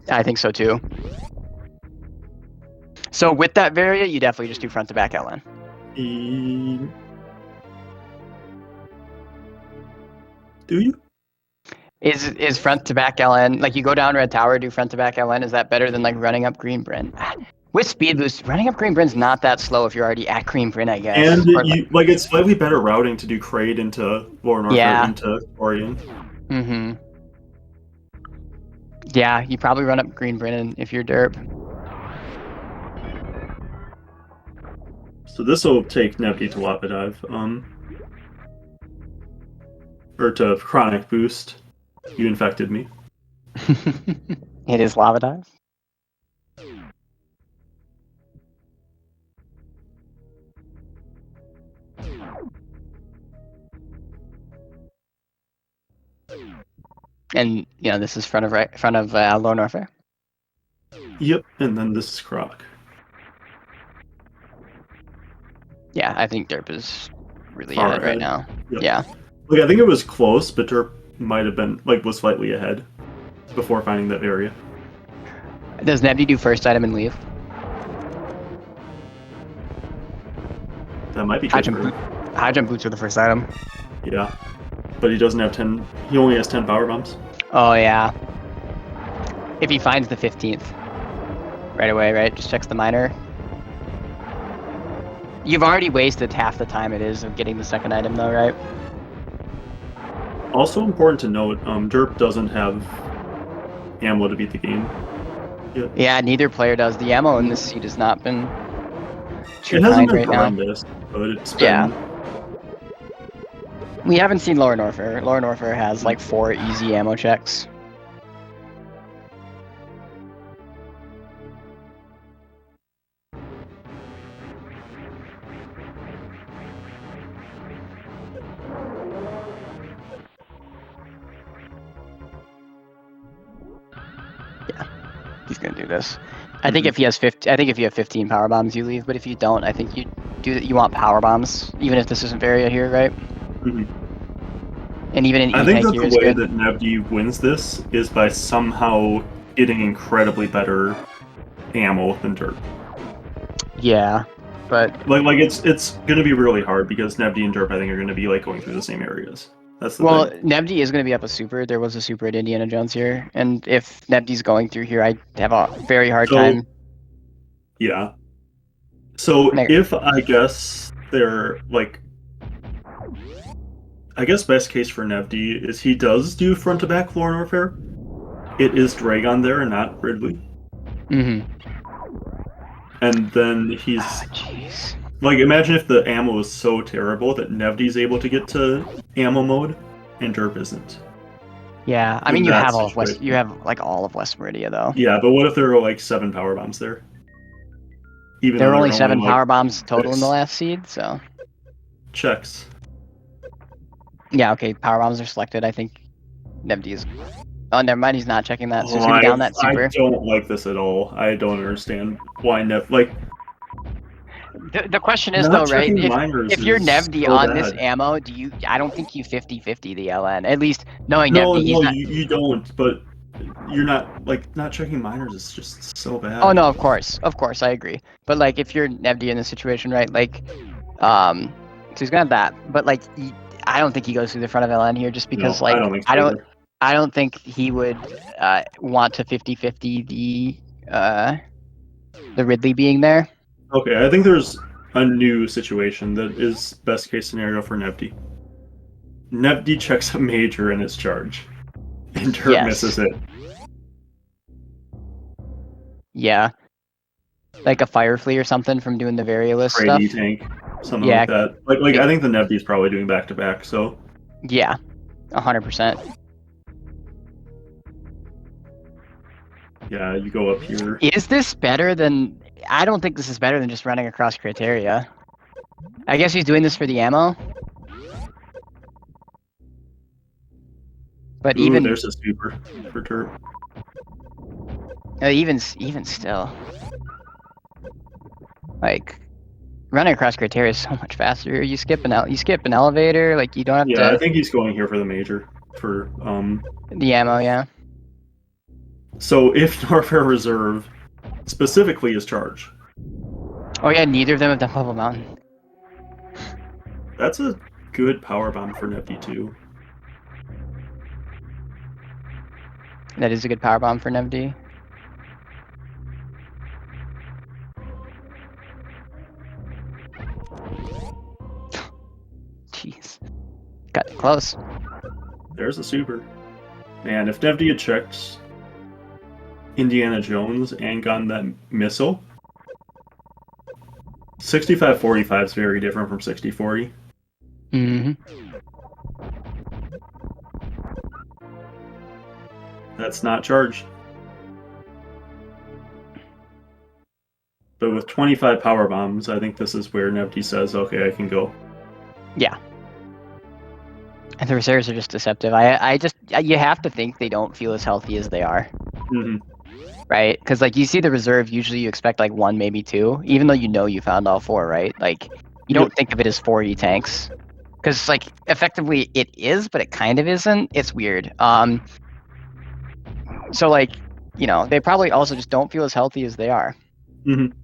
I think so too. So with that Varia, you definitely just do front to back LN. Do you? Is front to back LN, like you go down red tower, do front to back LN, is that better than like running up Green Bryn? With speed boost, running up Green Bryn's not that slow if you're already at Green Bryn, I guess. And it's slightly better routing to do Kraid into Lower North into Orion. Yeah, you probably run up Green Bryn if you're Derp. So this will take Nevdi to Lava Dive, or to Chronic Boost. You infected me. It is Lava Dive. And this is front of Lower Norfair. Yep, and then this is Croc. Yeah, I think Derp is really ahead right now. Yep. Yeah. Like I think it was close, but Derp might have been was slightly ahead before finding that area. Does Nevdi do first item and leave? That might be high jump boots are the first item. Yeah, but he doesn't have 10. He only has 10 power bombs. Oh yeah. If he finds the 15th right away, right? Just checks the minor. You've already wasted half the time it is of getting the second item, though, right? Also important to note, Derp doesn't have ammo to beat the game. Yet. Yeah, neither player does. The ammo in this seed has not been too it hasn't kind been right horrendous, now. But it's been... Yeah. We haven't seen Lower Norfair. Lower Norfair has like 4 easy ammo checks. gonna do this. I think if he has 50, I think if you have 15 power bombs, you leave. But if you don't, I think you do. You want power bombs, even if this isn't Varia here, right? Mhm. And even an I think E-tank that here the is way good. that Nevdi wins this is by somehow getting incredibly better ammo than Derp. Yeah, but Like it's gonna be really hard because Nevdi and Derp I think are gonna be like going through the same areas. That's the well, thing. Nevdi is going to be up a super. There was a super at Indiana Jones here, and if Nevdi's going through here, I have a very hard So time. yeah. So Like, if I guess they're like, I guess best case for Nevdi is he does do front to back floor warfare. It is Dragon there and not Ridley. mm-hmm. And then he's Jeez. like, imagine if the ammo is so terrible that Nevdi's able to get to ammo mode and Derp isn't. Yeah, I In mean, you that have all of West. situation. You have like all of West Meridia, though. Yeah, but what if there are like 7 power bombs there? Even There though were only they're 7 like power bombs total in the 6 last seed, so checks. yeah. Okay, power bombs are selected. I think Nevdi is. Oh, never mind. He's not checking that, so he's Oh, gonna be down that I super. don't like this at all. I don't understand why like The question is not though, right? checking miners If you're is Nevdi so on this bad. ammo, do you? I don't think you 50-50 the LN. At least knowing No, Nevdi, he's no, not. you don't. But you're not like not checking miners is just so bad. Oh no, of course, I agree. But like, if you're Nevdi in this situation, right? Like, so he's gonna have that. But like, I don't think he goes through the front of LN here, just because No, I like don't think so either. I don't think he would want to 50-50 the Ridley being there. Okay, I think there's a new situation that is best case scenario for Nevdi. Nevdi checks a major in his charge, and Derp Yes. misses it. Yeah. Like a fire flea or something from doing the variolist stuff. Crazy tank, something Yeah. like that. Like I think the Nevdi's probably doing back to back. So Yeah. 100%. yeah, you go up here. Is this better than? I don't think this is better than just running across criteria. I guess he's doing this for the ammo. But Ooh, even there's a super for Derp. even still, like running across criteria is so much faster. You skip an elevator, like you don't have Yeah, I to think he's going here for the major for the ammo. Yeah. So if Norfair Reserve specifically is charge, Oh yeah, neither of them have done Level Mountain. that's a good power bomb for Nevdi too. That is a good power bomb for Nevdi. Jeez, got close. There's a super. Man, if Nevdi had checked Indiana Jones and gotten that missile, 65-45 is very different from 60-40. Mm-hmm. That's not charged. But with 25 power bombs, I think this is where Nevdi says, okay, I can go. Yeah. And the reserves are just deceptive. I just you have to think they don't feel as healthy as they are, Mm-hmm. right? Because like you see the reserve, usually you expect like 1, maybe 2, even though you know you found all 4, right? Like you don't think of it as 4 E-tanks, because like effectively it is, but it kind of isn't. It's weird. So like they probably also just don't feel as healthy as they are. Mm-hmm.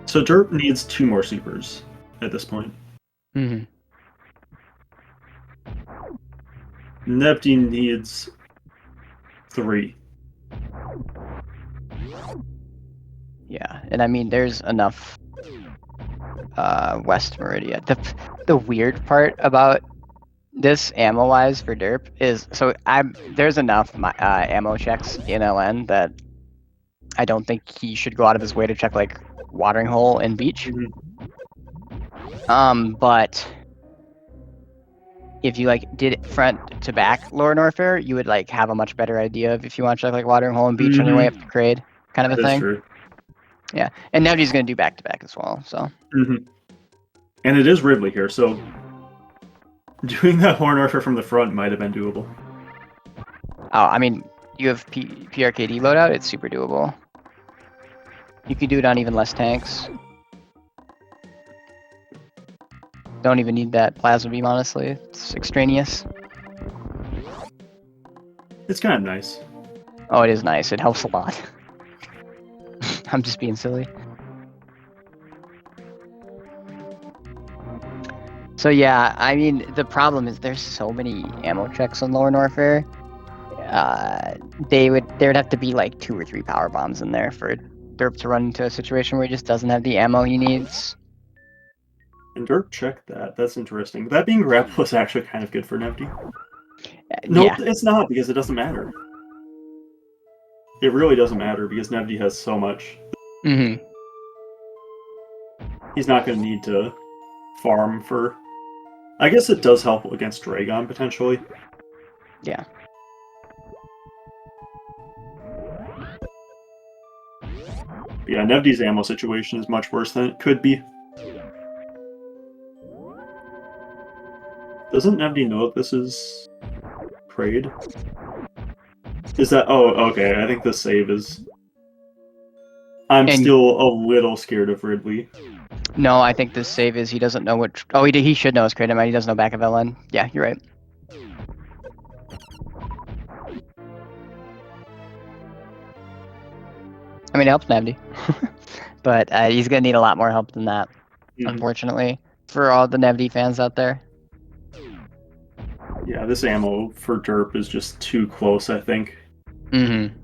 So Derp needs 2 more supers at this point. Mm-hmm. Nevdi needs 3. Yeah, and I mean there's enough West Meridia. The weird part about this ammo wise for derp is there's enough ammo checks in LN that I don't think he should go out of his way to check like watering hole and beach. But if you like did it front to back Lord Norfair, you would like have a much better idea of if you want to check like watering hole and beach on your way up to Crade, kind of a That's thing. true. Yeah, and Nevdi's gonna do back to back as well. So. Mm-hmm. And it is Ridley here, so doing that horn archer from the front might have been doable. Oh, I mean, you have PRKD loadout, it's super doable. You can do it on even less tanks. Don't even need that plasma beam, honestly. It's extraneous. It's kind of nice. Oh, it is nice. It helps a lot. I'm just being silly. So yeah, I mean, the problem is there's so many ammo checks on Lower Norfair. There would have to be like 2 or 3 power bombs in there for derp to run into a situation where he just doesn't have the ammo he needs. And derp checked that. That's interesting. That being grapple is actually kind of good for Nevdi. No, Yeah. it's not, because it doesn't matter. It really doesn't matter, because Nevdi has so much. Mm-hmm. He's not going to need to farm for... I guess it does help against Dragon, potentially. Yeah. But yeah, Nevdi's ammo situation is much worse than it could be. Doesn't Nevdi know that this is prayed? Is that... Oh, okay, I think the save is... I'm still a little scared of Ridley. No, I think the save is he doesn't know what... Oh, he should know his Kratom, he doesn't know back of LN. Yeah, you're right. I mean, it helps Nevdi. But he's going to need a lot more help than that, unfortunately, for all the Nevdi fans out there. Yeah, this ammo for derp is just too close, I think. Mm-hmm.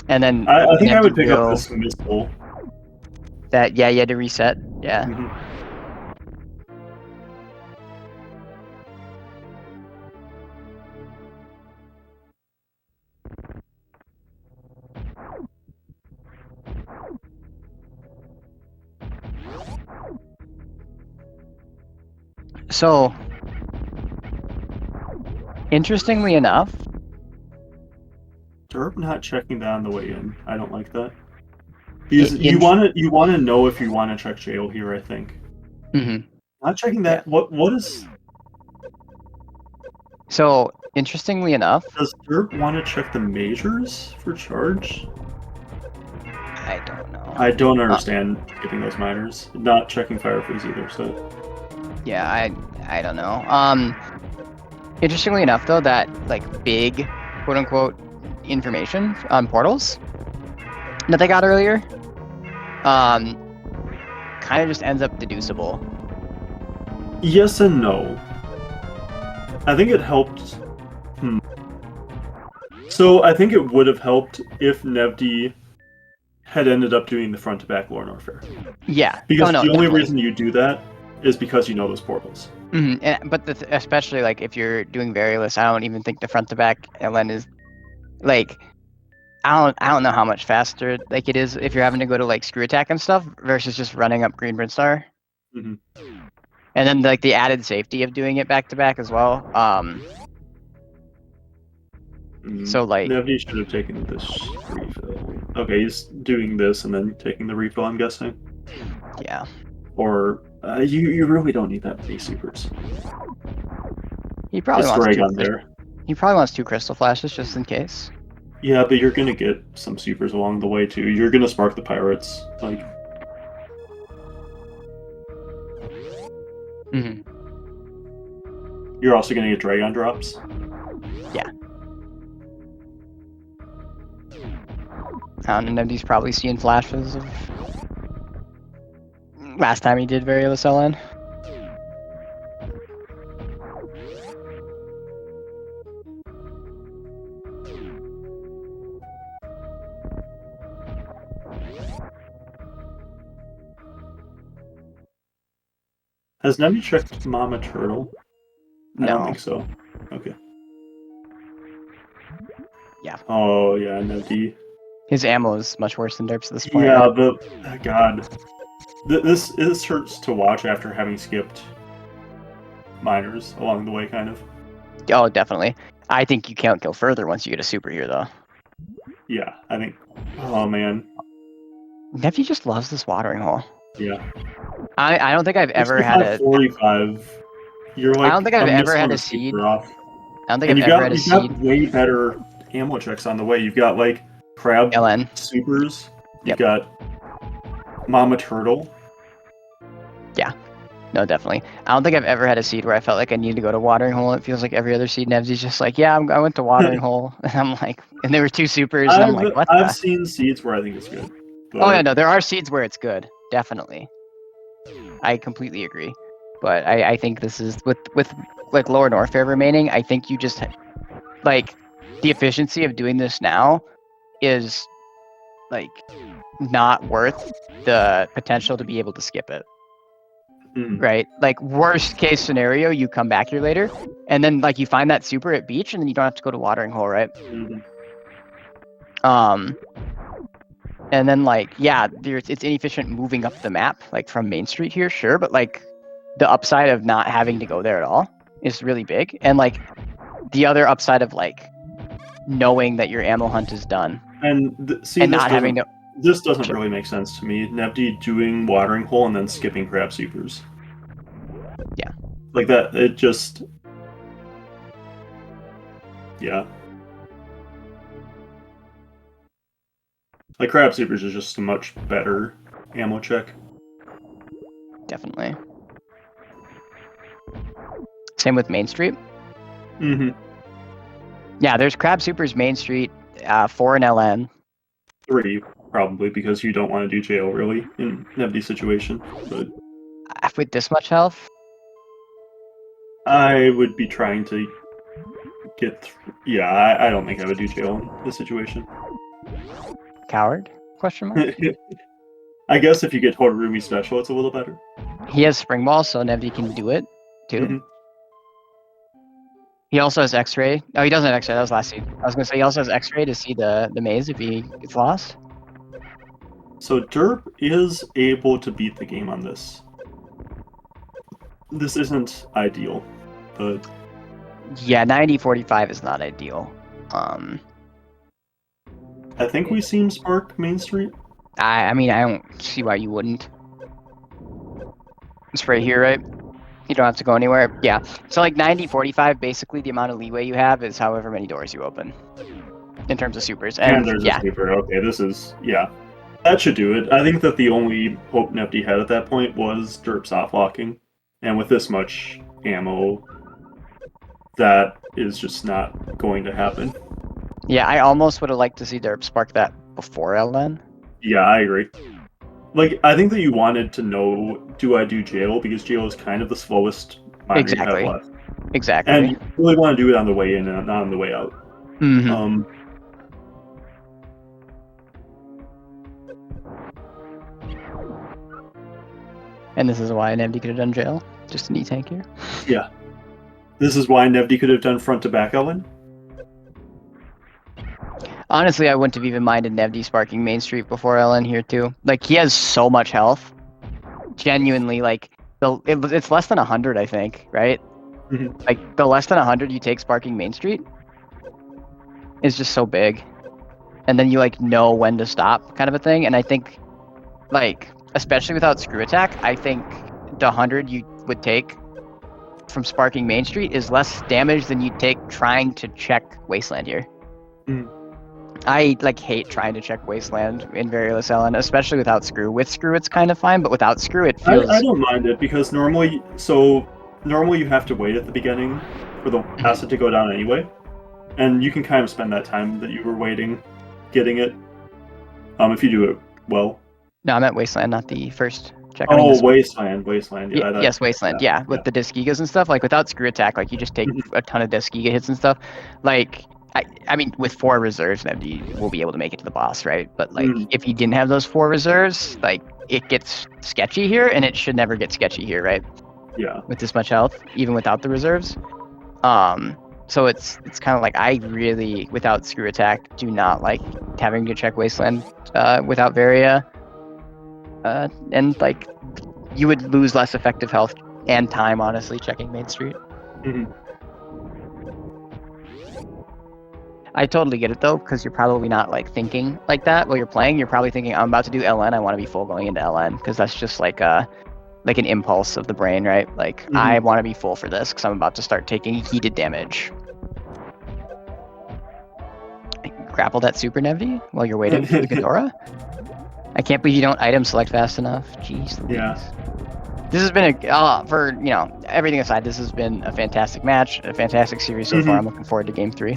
And then... I think I would pick up this missile. That, yeah, you had to reset. Yeah. Mm-hmm. So, interestingly enough, derp not checking that on the way in. I don't like that. Because you want to know if you want to check jail here, I think. Mm-hmm. Not checking that. Yeah. What is? So interestingly enough, does derp want to check the majors for charge? I don't know. I don't understand skipping those minors. Not checking fire freeze either. So. Yeah, I don't know. Interestingly enough, though, that like big, quote unquote, information on portals that they got earlier, kind of just ends up deducible. Yes and no. I think it helped. So I think it would have helped if Nevdi had ended up doing the front to back Lore Norfair. Yeah. Because the only reason you do that is because you know those portals. Mm-hmm. But especially like if you're doing variolous, I don't even think the front to back LN is like I don't know how much faster like it is if you're having to go to like screw attack and stuff versus just running up Green Bird Star. Mm-hmm. And then like the added safety of doing it back to back as well. So like Nevdi should have taken this refill. Okay, he's doing this and then taking the refill, I'm guessing. Yeah. Or you really don't need that many supers. He probably He probably wants 2 crystal flashes just in case. Yeah, but you're gonna get some supers along the way too. You're gonna spark the pirates, like. Mm-hmm. You're also gonna get Dragon drops. Yeah. I don't know, Nevdi's probably seeing flashes of last time he did variolous LN. Has Nevdi checked Mama Turtle? I don't think so. Okay. Yeah. Oh yeah, Nevdi. His ammo is much worse than derp's at this point. Yeah, but God, this hurts to watch after having skipped minors along the way, kind of. Oh, definitely. I think you can't go further once you get a super here, though. Yeah, I think. Oh man. Nevdi just loves this watering hole. Yeah. I don't think I've ever had a. 45. You're like I don't think I've a ever missile had and a a seed. super off. I don't think And I've ever had a you've got seed. way better ammo checks on the way. You've got like crab LN. supers. You've Yep. got Mama Turtle. No, definitely. I don't think I've ever had a seed where I felt like I needed to go to watering hole. It feels like every other seed Nevzi's just like, yeah, I went to watering hole, and I'm like, and there were 2 supers, and I'm like, what? I've seen seeds where I think it's good. Oh yeah, no, there are seeds where it's good, definitely. I completely agree, but I think this is with like Lower Norfair remaining. I think you just like the efficiency of doing this now is like not worth the potential to be able to skip it. Right? Like worst case scenario, you come back here later, and then like you find that super at beach, and then you don't have to go to watering hole, right? And then like yeah, it's inefficient moving up the map, like from Main Street here, sure, but like the upside of not having to go there at all is really big, and like the other upside of like knowing that your ammo hunt is done and not having to. This doesn't really make sense to me. Nevdi doing watering hole and then skipping crab supers. Yeah. Like that, it just... Yeah. Like crab supers is just a much better ammo check. Definitely. Same with Main Street. Yeah, there's crab supers Main Street, 4 in LN. 3, probably, because you don't want to do jail, really, in Nevdi's situation. But with this much health? I would be trying to get... Yeah, I don't think I would do jail in this situation. Coward? Question mark? I guess if you get Horurumi special, it's a little better. He has Spring Ball, so Nevdi can do it, too. He also has X-Ray. Oh, he doesn't have X-Ray. That was last seed. I was going to say he also has X-Ray to see the maze if he gets lost. So derp is able to beat the game on this. This isn't ideal, but... Yeah, 90-45 is not ideal. I think we've seen Spark Main Street. I mean, I don't see why you wouldn't. It's right here, right? You don't have to go anywhere. Yeah. So like 90-45, basically the amount of leeway you have is however many doors you open. In terms of supers. And there's a super. Okay, this is... Yeah. That should do it. I think that the only hope Nevdi had at that point was derp soft locking. And with this much ammo, that is just not going to happen. Yeah, I almost would have liked to see derp spark that before LN. Yeah, I agree. Like, I think that you wanted to know, do I do jail? Because jail is kind of the slowest miner you have left. Exactly. And you really want to do it on the way in and not on the way out. And this is why Nevdi could have done jail. Just an E-tank here. Yeah. This is why Nevdi could have done front to back Ellen. Honestly, I wouldn't have even minded Nevdi sparking Main Street before LN here too. Like, he has so much health. Genuinely, like, it's less than 100, I think, right? Like, the less than 100 you take sparking Main Street is just so big. And then you, like, know when to stop kind of a thing. And I think, like, especially without screw attack, I think the 100 you would take from sparking Main Street is less damage than you'd take trying to check Wasteland here. I like hate trying to check Wasteland in Variolous LN, especially without screw. With screw, it's kind of fine, but without screw, it feels... I don't mind it, because normally you have to wait at the beginning for the acid to go down anyway. And you can kind of spend that time that you were waiting getting it, if you do it well. No, I meant Wasteland, not the first check. Oh, Wasteland. Yeah, yes, Wasteland. Yeah, with the disc gigas and stuff. Like, without screw attack, like, you just take a ton of disc giga hits and stuff. Like... I mean, with 4 reserves, Nevdi will be able to make it to the boss, right? But, like, if he didn't have those 4 reserves, like, it gets sketchy here, and it should never get sketchy here, right? Yeah. With this much health, even without the reserves. So it's kind of like, I really, without screw attack, do not like having to check Wasteland without Varia. And, like, you would lose less effective health and time, honestly, checking Main Street. I totally get it though, because you're probably not like thinking like that while you're playing. You're probably thinking, I'm about to do LN, I want to be full going into LN, because that's just like like an impulse of the brain, right? Like I want to be full for this because I'm about to start taking heated damage. Grapple that super Nevdi while you're waiting for the Ghidorah. I can't believe you don't item select fast enough. Jeez Louise. Yeah. This has been for everything aside, this has been a fantastic match, a fantastic series so far. I'm looking forward to game 3.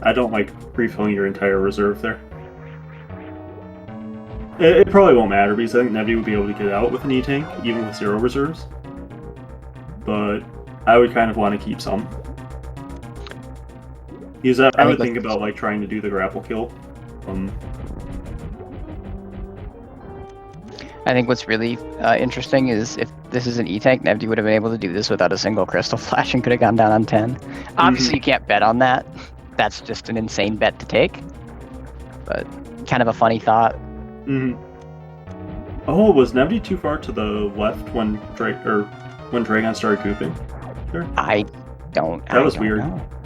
I don't like refilling your entire reserve there. It probably won't matter because I think Nevdi would be able to get out with an E-Tank, even with 0 reserves. But I would kind of want to keep some. Because I would think about like trying to do the grapple kill. I think what's really interesting is if this is an E-Tank, Nevdi would have been able to do this without a single crystal flash and could have gone down on 10. Obviously, you can't bet on that. That's just an insane bet to take. But kind of a funny thought. Oh, was Nevdi too far to the left when Dragon started gooping? Sure. That was weird.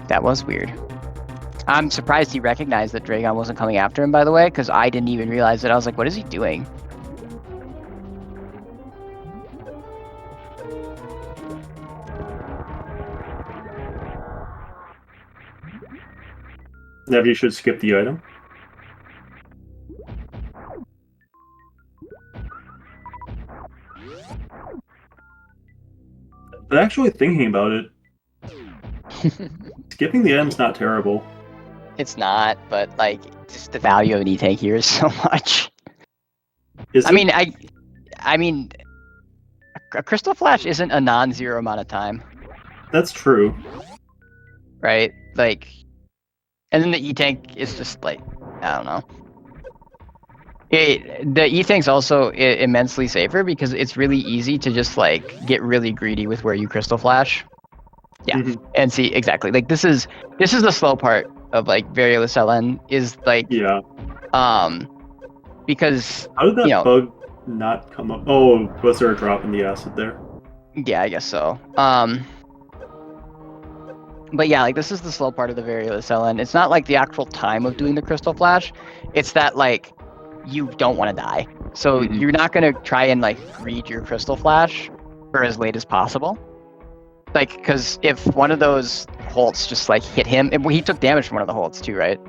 That was weird. I'm surprised he recognized that Dragon wasn't coming after him, by the way, because I didn't even realize it. I was like, what is he doing? Nevdi should skip the item. But actually thinking about it, skipping the item's not terrible. It's not, but like, just the value of an E-Tank here is so much. Is it? I mean, a crystal flash isn't a non-zero amount of time. That's true. Right? Like, and then the E-Tank is just like, I don't know. The E-Tank's also immensely safer because it's really easy to just like get really greedy with where you crystal flash. Yeah, and see exactly like this is the slow part of like Variolous LN is like because how did that bug not come up? Oh, was there a drop in the acid there? Yeah, I guess so. But yeah, like this is the slow part of the Variolous LN. It's not like the actual time of doing the crystal flash. It's that like you don't want to die, so you're not gonna try and like greed your crystal flash for as late as possible. Like, because if one of those holts just like hit him, and he took damage from one of the holts too, right?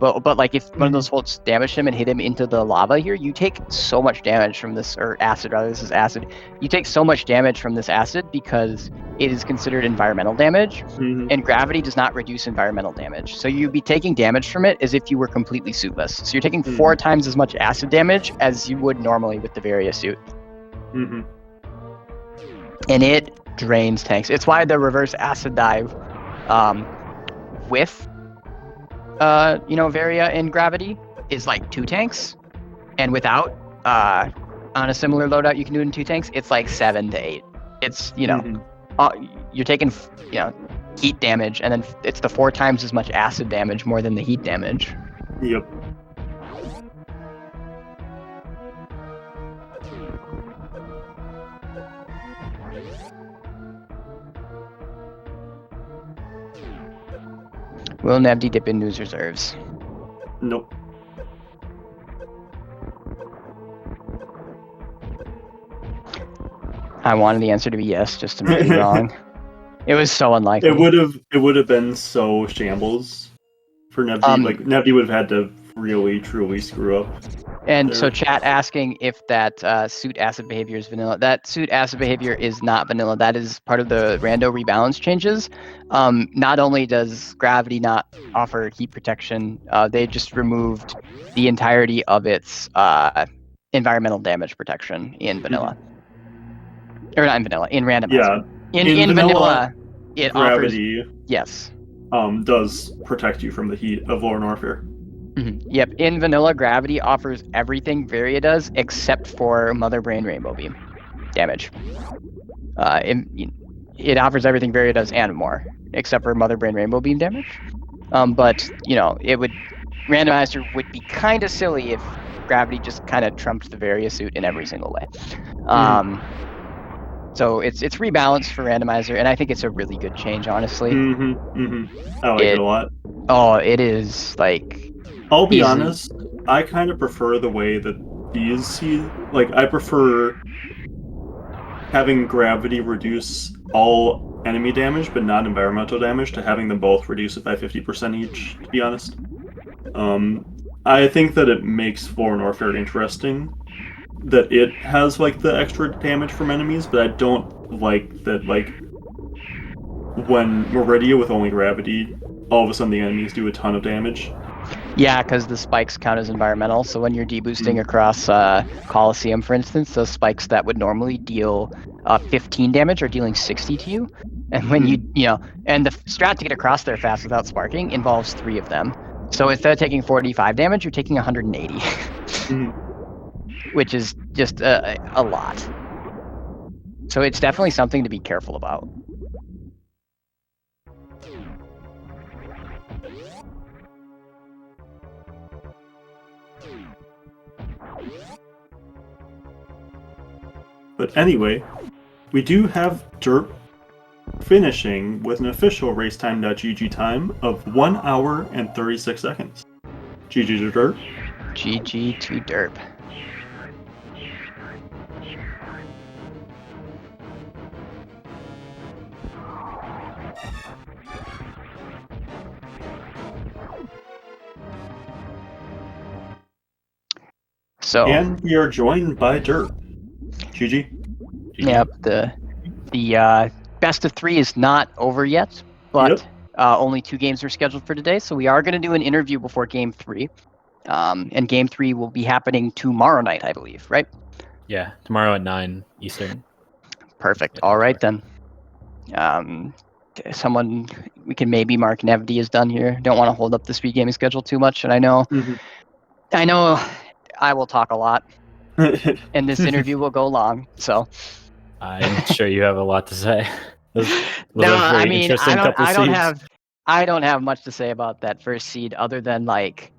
But like if one of those holts damaged him and hit him into the lava here, you take so much damage from this, or acid rather, this is acid. You take so much damage from this acid because it is considered environmental damage, and gravity does not reduce environmental damage. So you'd be taking damage from it as if you were completely suitless. So you're taking 4 times as much acid damage as you would normally with the Varia suit. And it drains tanks. It's why the reverse acid dive with Varia and gravity is like 2 tanks, and without on a similar loadout you can do it in 2 tanks, it's like 7 to 8. It's you're taking heat damage, and then it's the 4 times as much acid damage more than the heat damage. Yep. Will Nevdi dip into his reserves? Nope. I wanted the answer to be yes, just to make you wrong. It was so unlikely. It would have been so shambles for Nevdi. Like Nevdi would have had to really truly screw up. And there. So chat asking if that suit acid behavior is vanilla. That suit acid behavior is not vanilla. That is part of the rando rebalance changes. Not only does gravity not offer heat protection, they just removed the entirety of its environmental damage protection in vanilla. Or not in vanilla, in randomizer. Yeah. In vanilla, it gravity offers, yes. Does protect you from the heat of Lore Warfare. Yep, in vanilla, gravity offers everything Varia does except for Mother Brain Rainbow Beam damage. It offers everything Varia does and more, except for Mother Brain Rainbow Beam damage. But Randomizer would be kind of silly if gravity just kind of trumped the Varia suit in every single way. So it's rebalanced for randomizer, and I think it's a really good change, honestly. I like it a lot. Oh, it is like. I'll be easily. honest. I kind of prefer the way that these see. Like, I prefer having gravity reduce all enemy damage, but not environmental damage, to having them both reduce it by 50% each. To be honest, I think that it makes Floor Warfare interesting. That it has like the extra damage from enemies, but I don't like that like when Meridia with only gravity, all of a sudden the enemies do a ton of damage. Yeah, because the spikes count as environmental. So when you're deboosting across Coliseum, for instance, those spikes that would normally deal 15 damage are dealing 60 to you. And when and the strat to get across there fast without sparking involves 3 of them. So instead of taking 45 damage, you're taking 180. Which is just a lot. So it's definitely something to be careful about. But anyway, we do have derp finishing with an official racetime.gg time of 1 hour and 36 seconds. GG to derp. GG to derp. So, and we are joined by derp. GG. Yep, the best of 3 is not over yet, but only 2 games are scheduled for today, so we are going to do an interview before Game 3. And Game 3 will be happening tomorrow night, I believe, right? Yeah, tomorrow at 9 Eastern. Perfect. All right, then. We can maybe mark Nevdi is done here. Don't want to hold up the Speedgaming schedule too much, and I know I will talk a lot, and this interview will go long, so. I'm sure you have a lot to say. No, I mean, I don't have much to say about that first seed other than like,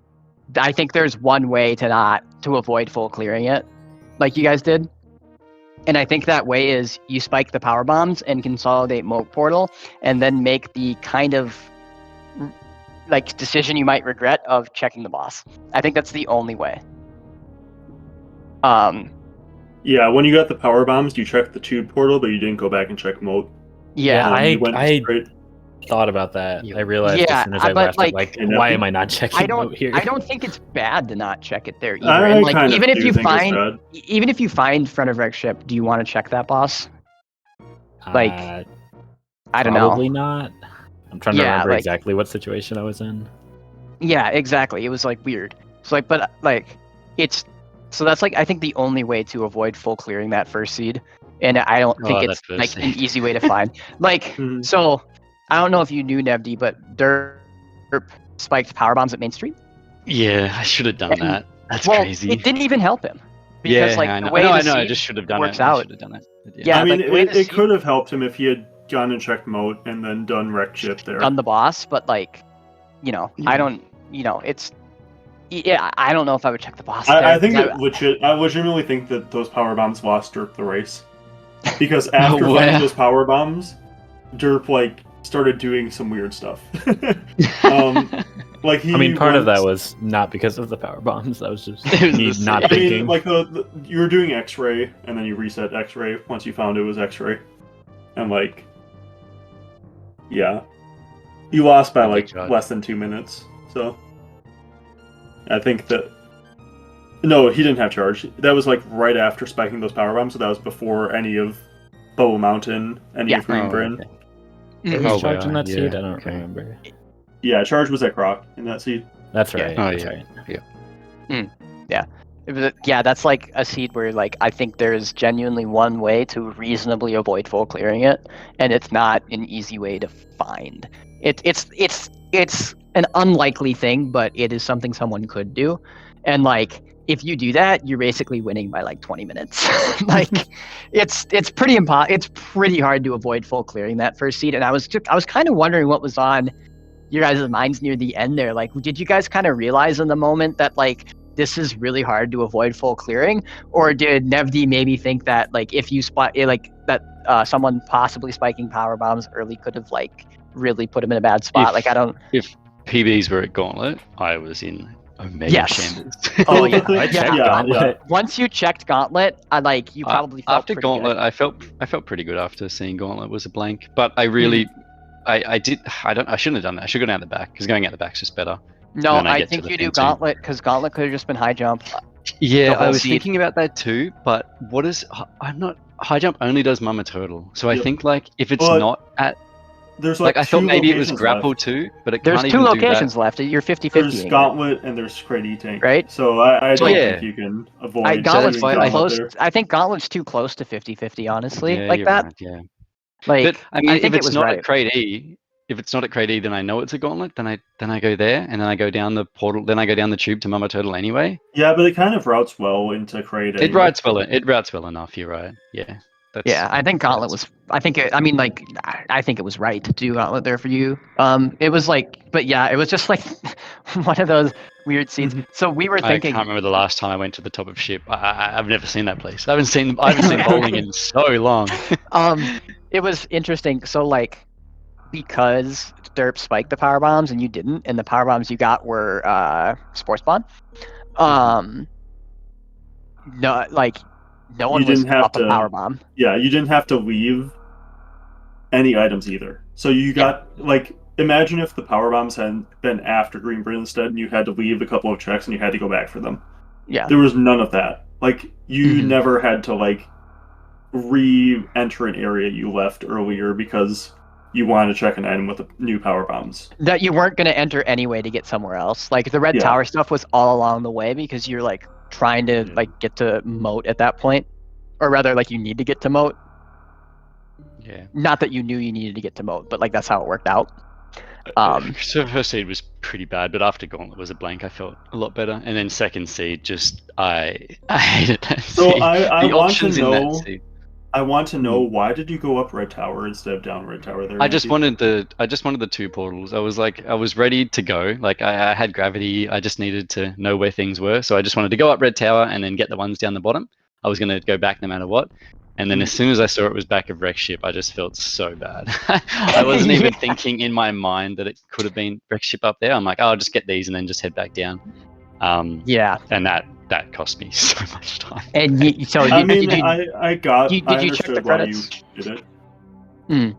I think there's one way to avoid full clearing it, like you guys did. And I think that way is you spike the power bombs and consolidate Moat Portal, and then make the kind of like decision you might regret of checking the boss. I think that's the only way. Yeah, when you got the power bombs, you checked the tube portal, but you didn't go back and check Moat. Yeah, I thought about that. I realized as soon as I left, why am I not checking Moat here? I don't think it's bad to not check it there either. And like, even if you find front of wreck ship, do you want to check that boss? Like, I don't know. Probably not. I'm trying to remember exactly what situation I was in. Yeah, exactly. It was like weird. So like, but like, so that's like, I think the only way to avoid full clearing that first seed, and I don't think it's like an easy way to find. Like, so I don't know if you knew Nevdi, but derp spiked power bombs at Main Street. Yeah, I should have done that. That's crazy. It didn't even help him. Because, I know. I just should have done it. I should have done it. Yeah, I mean, it could have helped him if he had gone and checked Moat and then done wreck ship there. Done the boss, but like, I don't, it's. Yeah, I don't know if I would check the boss. I think I legitimately think that those power bombs lost Derp the race, because after finding those power bombs, Derp like started doing some weird stuff. Part of that was not because of the power bombs. That was just me not thinking. I mean, you were doing X-ray, and then you reset X-ray once you found it was X-ray, and you lost by less than 2 minutes. So. I think that... No, he didn't have charge. That was right after spiking those power bombs, so that was before any of Bubble Mountain, any of Green Bryn. Okay. Was charge in that seed? I don't remember. Yeah, charge was at Croc in that seed. That's right. Yeah. That's right. Yeah. That's like a seed where I think there's genuinely one way to reasonably avoid full clearing it, and it's not an easy way to find. It's an unlikely thing, but it is something someone could do. And if you do that, you're basically winning by 20 minutes. It's pretty hard to avoid full clearing that first seed. And I was kind of wondering what was on your guys' minds near the end there. Did you guys kind of realize in the moment that this is really hard to avoid full clearing, or did Nevdi maybe think that like if you someone possibly spiking power bombs early could have like really put him in a bad spot? If PBs were at Gauntlet, I was in a mega shambles. Oh yeah, I checked Gauntlet. Once you checked Gauntlet, you probably felt after Gauntlet. Good. I felt pretty good after seeing Gauntlet was a blank, but I really, I shouldn't have done that. I should go down the back because going out the back's just better. No, I think you do Gauntlet because Gauntlet could have just been high jump. Yeah, I was thinking about that too, but high jump only does Mama Turtle, so I think like if it's not at. There's I thought maybe it was grapple left. too, but it there's can't two even locations do that. left. You're 50-50. There's Gauntlet and there's Credit Tank. Right. So I don't think you can avoid Gauntlet's Gauntlet close. there. I think Gauntlet's too close to 50-50, honestly. Yeah, like you're that. Right, yeah. Like, but I mean, if it's not right. at Crate E, then I know it's a Gauntlet. Then I go there, and then I go down the portal. Then I go down the tube to Mama Turtle anyway. Yeah, but it kind of routes well into Crate. It routes well enough. You're right. Yeah. I think Gauntlet was. I think it was right to do Gauntlet there for you. It was like, but yeah, it was just like one of those weird scenes. So we were thinking. I can't remember the last time I went to the top of ship. I've never seen that place. I haven't seen bowling in so long. It was interesting. So like, because derp spiked the power bombs and you didn't, and the power bombs you got were sports spawn. No one was up a power bomb. Yeah, you didn't have to leave any items either. So you got imagine if the power bombs had been after Green Bridge instead, and you had to leave a couple of checks and you had to go back for them. Yeah, there was none of that. Like you never had to re-enter an area you left earlier because you wanted to check an item with the new power bombs. That you weren't going to enter anyway to get somewhere else. Like the red tower stuff was all along the way because you're trying to get to moat at that point, or rather you need to get to moat. Yeah. Not that you knew you needed to get to moat, but that's how it worked out. So first seed was pretty bad, but after Gauntlet was a blank, I felt a lot better. And then second seed, just I hated that. So seed. I want to options in know. that seed. I want to know why did you go up Red Tower instead of down Red Tower there? I just wanted the two portals. I was ready to go. I had gravity. I just needed to know where things were. So I just wanted to go up Red Tower and then get the ones down the bottom. I was going to go back no matter what. And then as soon as I saw it was back of Wreck Ship, I just felt so bad. I wasn't even thinking in my mind that it could have been Wreck Ship up there. I'm like, oh, I'll just get these and then just head back down. Yeah. And that cost me so much time. And I check the credits? You did it.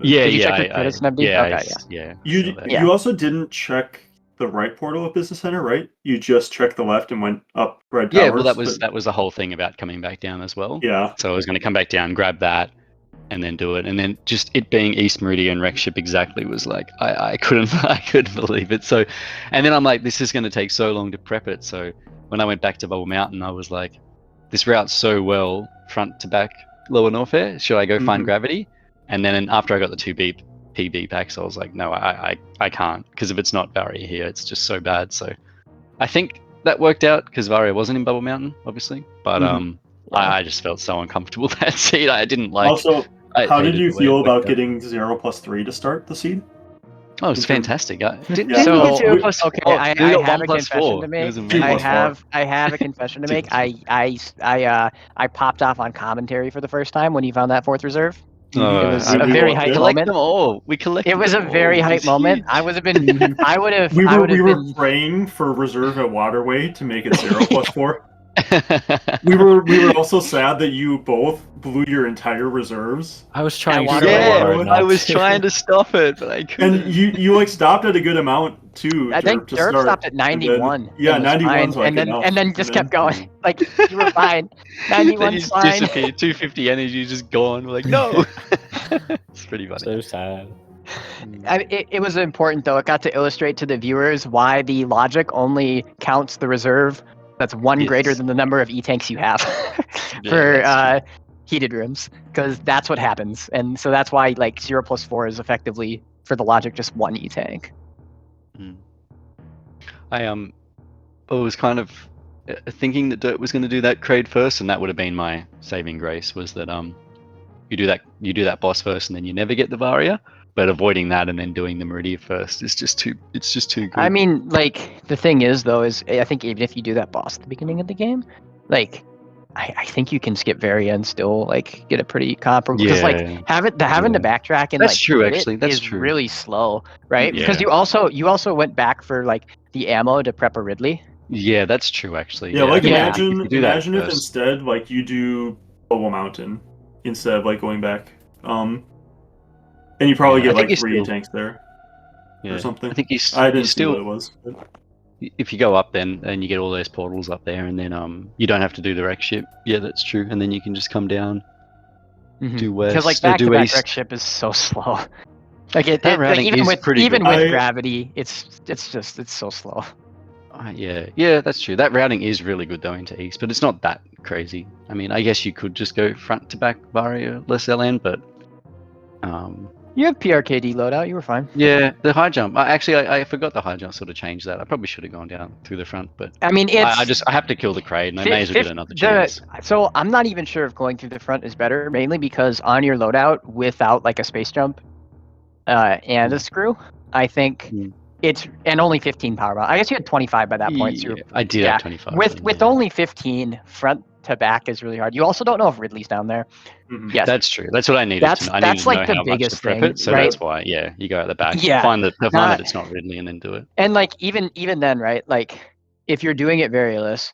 Yeah, did you check the credits, Nevdi? Yeah. You also didn't check the right portal of Business Center, right? You just checked the left and went up Red Towers. Yeah, well, that was the whole thing about coming back down as well. Yeah. So I was going to come back down, grab that, and then do it. And then just it being East Meridian Wreck Ship exactly was I couldn't believe it. So, and then I'm like, this is going to take so long to prep it. So when I went back to Bubble Mountain, I was like, this route's so well front to back Lower Norfair. Should I go find gravity? And then after I got the two PB packs, I was like, no, I can't, because if it's not Varia here, it's just so bad. So I think that worked out because Varia wasn't in Bubble Mountain, obviously. But I just felt so uncomfortable that seed. I didn't like. Also, how did you feel about getting 0+3 to start the seed? Oh, it's fantastic. I have a confession to make. I have a confession to make. I popped off on commentary for the first time when you found that fourth reserve. It was a very hype moment. It was a very hype moment. I would have been. We were praying for reserve at Waterway to make it 0+4. we were also sad that you both blew your entire reserves. I was trying. I was trying to stop it, but I couldn't. And you stopped at a good amount too. I think Derp stopped at 91. Then, 91. And then just kept going. You were fine. 91 fine. Disappeared. 250 energy just gone. We're like, no. It's pretty funny. So sad. It was important though. It got to illustrate to the viewers why the logic only counts the reserve that's one greater than the number of E-tanks you have for heated rooms, because that's what happens. And so that's why 0+4 is effectively, for the logic, just one E-tank. I was kind of thinking that Dirt was going to do that trade first, and that would have been my saving grace, was that you do that boss first and then you never get the Varia. But avoiding that and then doing the Meridia first is just too. It's just too good. I mean, like the thing is though, is I think even if you do that boss at the beginning of the game, like I think you can skip Varia and still like get a pretty comparable. Because like having to backtrack and that's like true actually. That's is true. really slow, right? Yeah. Because you also went back for like the ammo to prep a Ridley. Yeah, that's true actually. Yeah, like Yeah. imagine if instead like you do Bobo Mountain instead of like going back. And you probably get like 3 tanks there. Or something. I think I didn't see what it was. But... If you go up then and you get all those portals up there and then you don't have to do the wreck ship. Yeah, that's true. And then you can just come down, do west, because like back-to-back wreck ship is so slow. Like even with gravity, it's so slow. Yeah, that's true. That routing is really good though into east, but it's not that crazy. I mean, I guess you could just go front to back Varia less LN, but you have PRKD loadout. You were fine. Yeah, the high jump. I forgot the high jump sort of changed that. I probably should have gone down through the front, but I mean, I have to kill the Kraid, and I may as well get another chance. So I'm not even sure if going through the front is better, mainly because on your loadout without like a space jump and a screw, I think it's and only 15 power bomb. I guess you had 25 by that point. Yeah, I did have 25. With only 15 front to back is really hard. You also don't know if Ridley's down there. Yes, that's true. That's what I needed. I needed to like know the how biggest much to prep thing, it, so right? that's why. Yeah, you go at the back. Yeah, find that it's not Ridley, and then do it. And like even then, right? Like if you're doing it varioless,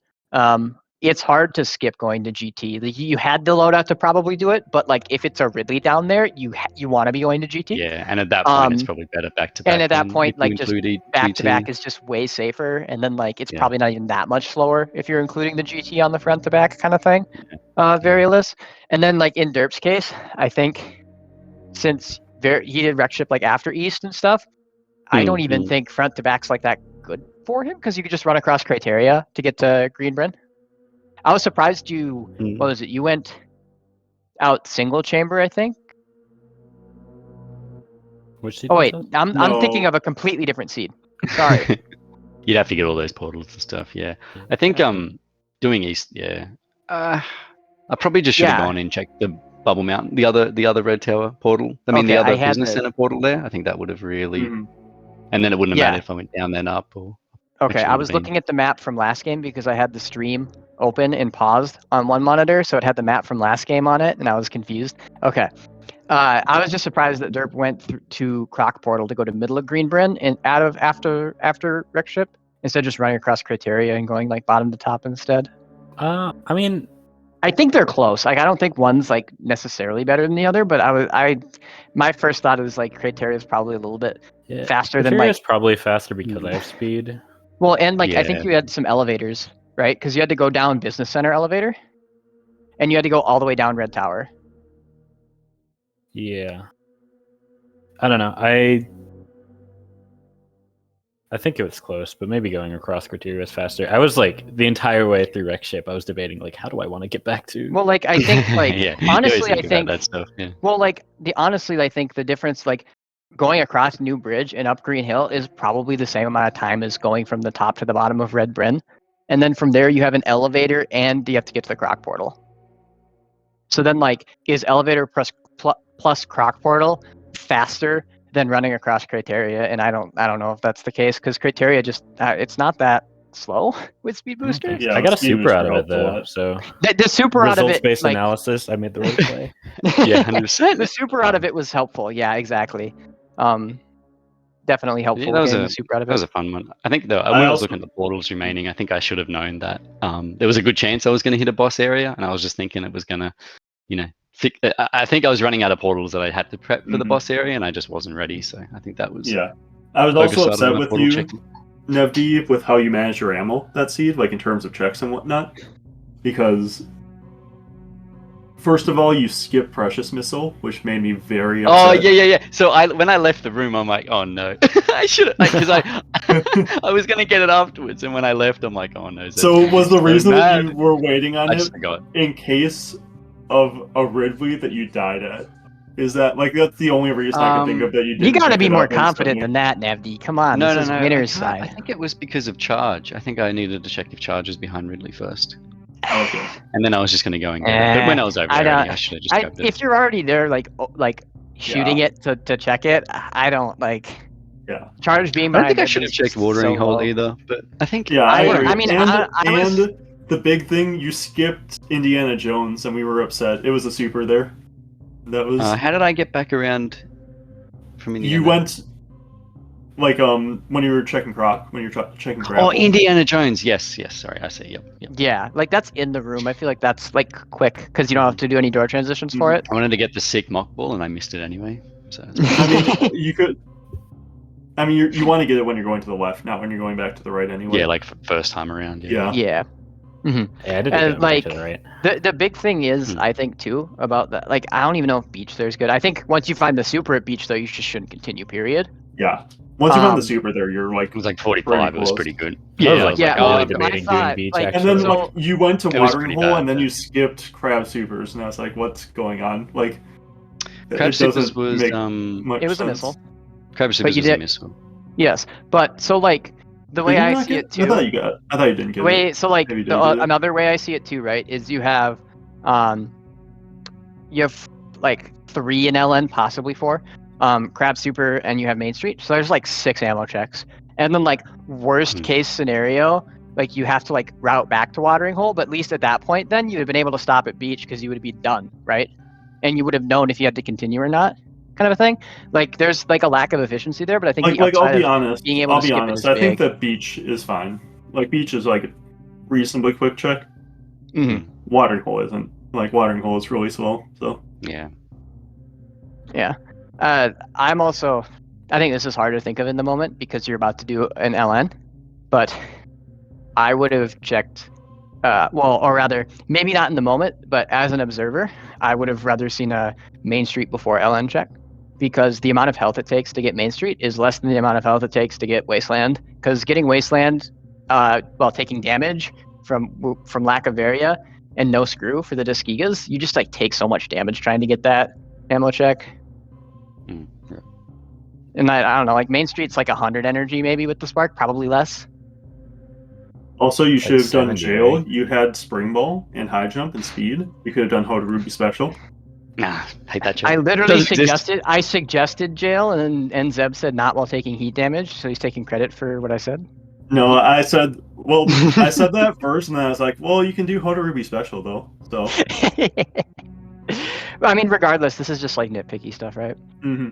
it's hard to skip going to GT. Like, you had the loadout to probably do it, but like if it's a Ridley down there, you want to be going to GT. Yeah, and at that point, it's probably better back to back. And at that point, like just back to back is just way safer. And then like it's probably not even that much slower if you're including the GT on the front to back kind of thing. Varioless. And then like in Derp's case, I think since he did wreck ship like after East and stuff, I don't even think front to back's like that good for him because you could just run across Criteria to get to Greenbryn. I was surprised you. What was it? You went out single chamber, I think. Which seed? Oh wait, I'm thinking of a completely different seed. Sorry. You'd have to get all those portals and stuff. Yeah, I think doing east. Yeah, I probably just should have gone and checked the Bubble Mountain, the other Red Tower portal. I mean the other business center portal there. I think that would have really, and then it wouldn't have mattered if I went down then up or. Okay, I was looking at the map from last game because I had the stream open and paused on one monitor, so it had the map from last game on it, and I was confused. Okay, I was just surprised that Derp went to Croc Portal to go to middle of Greenbryn and out of after Wreck Ship instead of just running across Criteria and going like bottom to top instead. I mean, I think they're close. Like I don't think one's like necessarily better than the other, but my first thought is like Criteria is probably a little bit faster than like. Criteria's probably faster because I have speed. Well, and like I think you had some elevators, right? Because you had to go down Business Center elevator, and you had to go all the way down Red Tower. Yeah. I don't know. I think it was close, but maybe going across Criteria was faster. I was like the entire way through Wreck Ship, I was debating like how do I want to get back to. Well, like I think like honestly, I think that stuff. Yeah. Well, like honestly, I think the difference like. Going across New Bridge and up Green Hill is probably the same amount of time as going from the top to the bottom of Red Bryn. And then from there, you have an elevator and you have to get to the Croc Portal. So then, like, is elevator plus Croc Portal faster than running across Criteria? And I don't know if that's the case because Criteria just it's not that slow with speed boosters. Yeah, I got a super out of it though. So the super out of it, results-based analysis, I made the right play. Yeah, 100%. The super out of it was helpful. Yeah, exactly. Definitely helpful. Yeah, that was a fun one. I think though, when I was looking at the portals remaining, I think I should have known that there was a good chance I was going to hit a boss area, and I was just thinking it was going to, I think I was running out of portals that I had to prep for the boss area, and I just wasn't ready. So I think that was. Yeah, I was also upset with you, Nevdi, with how you managed your ammo that seed, like in terms of checks and whatnot, because. First of all, you skipped Precious Missile, which made me very upset. Oh, yeah. So when I left the room, I'm like, oh no. I should have, because I was going to get it afterwards, and when I left, I'm like, oh no. So was the reason that you were waiting on it forgot. In case of a Ridley that you died at? Is that, like, that's the only reason I can think of that you didn't. You gotta be more confident than that, Nevdi. Come on, this is winner's side. I think it was because of charge. I think I needed to check if charge was behind Ridley first. Okay. And then I was just going to go and get it. But when I was over there, I should have just grabbed it. If you're already there, like shooting it to check it. I don't like. Yeah. Charge being I don't behind think I it should have is checked just watering so hole low. either, but I think Yeah, I agree. I mean, and I was- and the big thing, you skipped Indiana Jones, and we were upset. It was a super there. That was how did I get back around from Indiana? you went like when you were checking Croc, when you were checking Oh, grapple. Indiana Jones. Yes. Sorry, I see. Yep. Yeah, like that's in the room. I feel like that's like quick because you don't have to do any door transitions for it. I wanted to get the sick mock ball, and I missed it anyway. So I mean, you could. I mean, you want to get it when you're going to the left, not when you're going back to the right. Anyway. yeah, like first time around. Yeah. Yeah. Yeah, I did And, it like, to the right. The big thing is, I think too, about that. Like, I don't even know if beach there's good. I think once you find the super at beach though, you just shouldn't continue. Period. Yeah. Once you find the super there, you're like. It was like 45. It was close. pretty good. I was I like, was yeah, like, well, oh, really I debating thought, doing beach, like, actually. And then So- like you went to It was watering pretty hole, bad, and then yeah. you skipped crab supers, and I was like, "What's going on?" Like, Crab it Supers doesn't was make much It was a sense. missile. Crab Supers you was a did- missile. Yes, but so like the Did way you I not see get- it too. I thought you got. I thought you didn't get it. Wait, so like Maybe you the, didn't get it. another way I see it too, right, is you have like 3 in LN, possibly 4, crab super, and you have Main Street. So there's like 6 ammo checks, and then like worst case scenario, like you have to like route back to watering hole, but at least at that point, then you'd have been able to stop at beach because you would be done, right? And you would have known if you had to continue or not, kind of a thing. Like there's like a lack of efficiency there, but I think the Like I'll upside be of honest. being able I'll to be skip it honest. is I think big. that beach is fine. Like beach is like a reasonably quick check. Mhm. Watering hole isn't. Like watering hole is really slow. So Yeah. I'm also. I think this is hard to think of in the moment because you're about to do an LN, but I would have checked. Well, or rather, maybe not in the moment, but as an observer, I would have rather seen a Main Street before LN check, because the amount of health it takes to get Main Street is less than the amount of health it takes to get Wasteland. Because getting Wasteland, while taking damage from lack of area and no screw for the Disgigas, you just like take so much damage trying to get that ammo check. Yeah. And I don't know, like Main Street's like 100 energy maybe with the spark, probably less. also you should have done 70, jail. right? You had spring ball and high jump and speed. You could have done How to Ruby special. Nah, hate that joke. I literally Doesn't exist. suggested jail, and Zeb said not while taking heat damage, so he's taking credit for what I said. No, I said. Well, I said that first, and then I was like, "Well, you can do How to Ruby special though." So. I mean, regardless, this is just like nitpicky stuff, right? hmm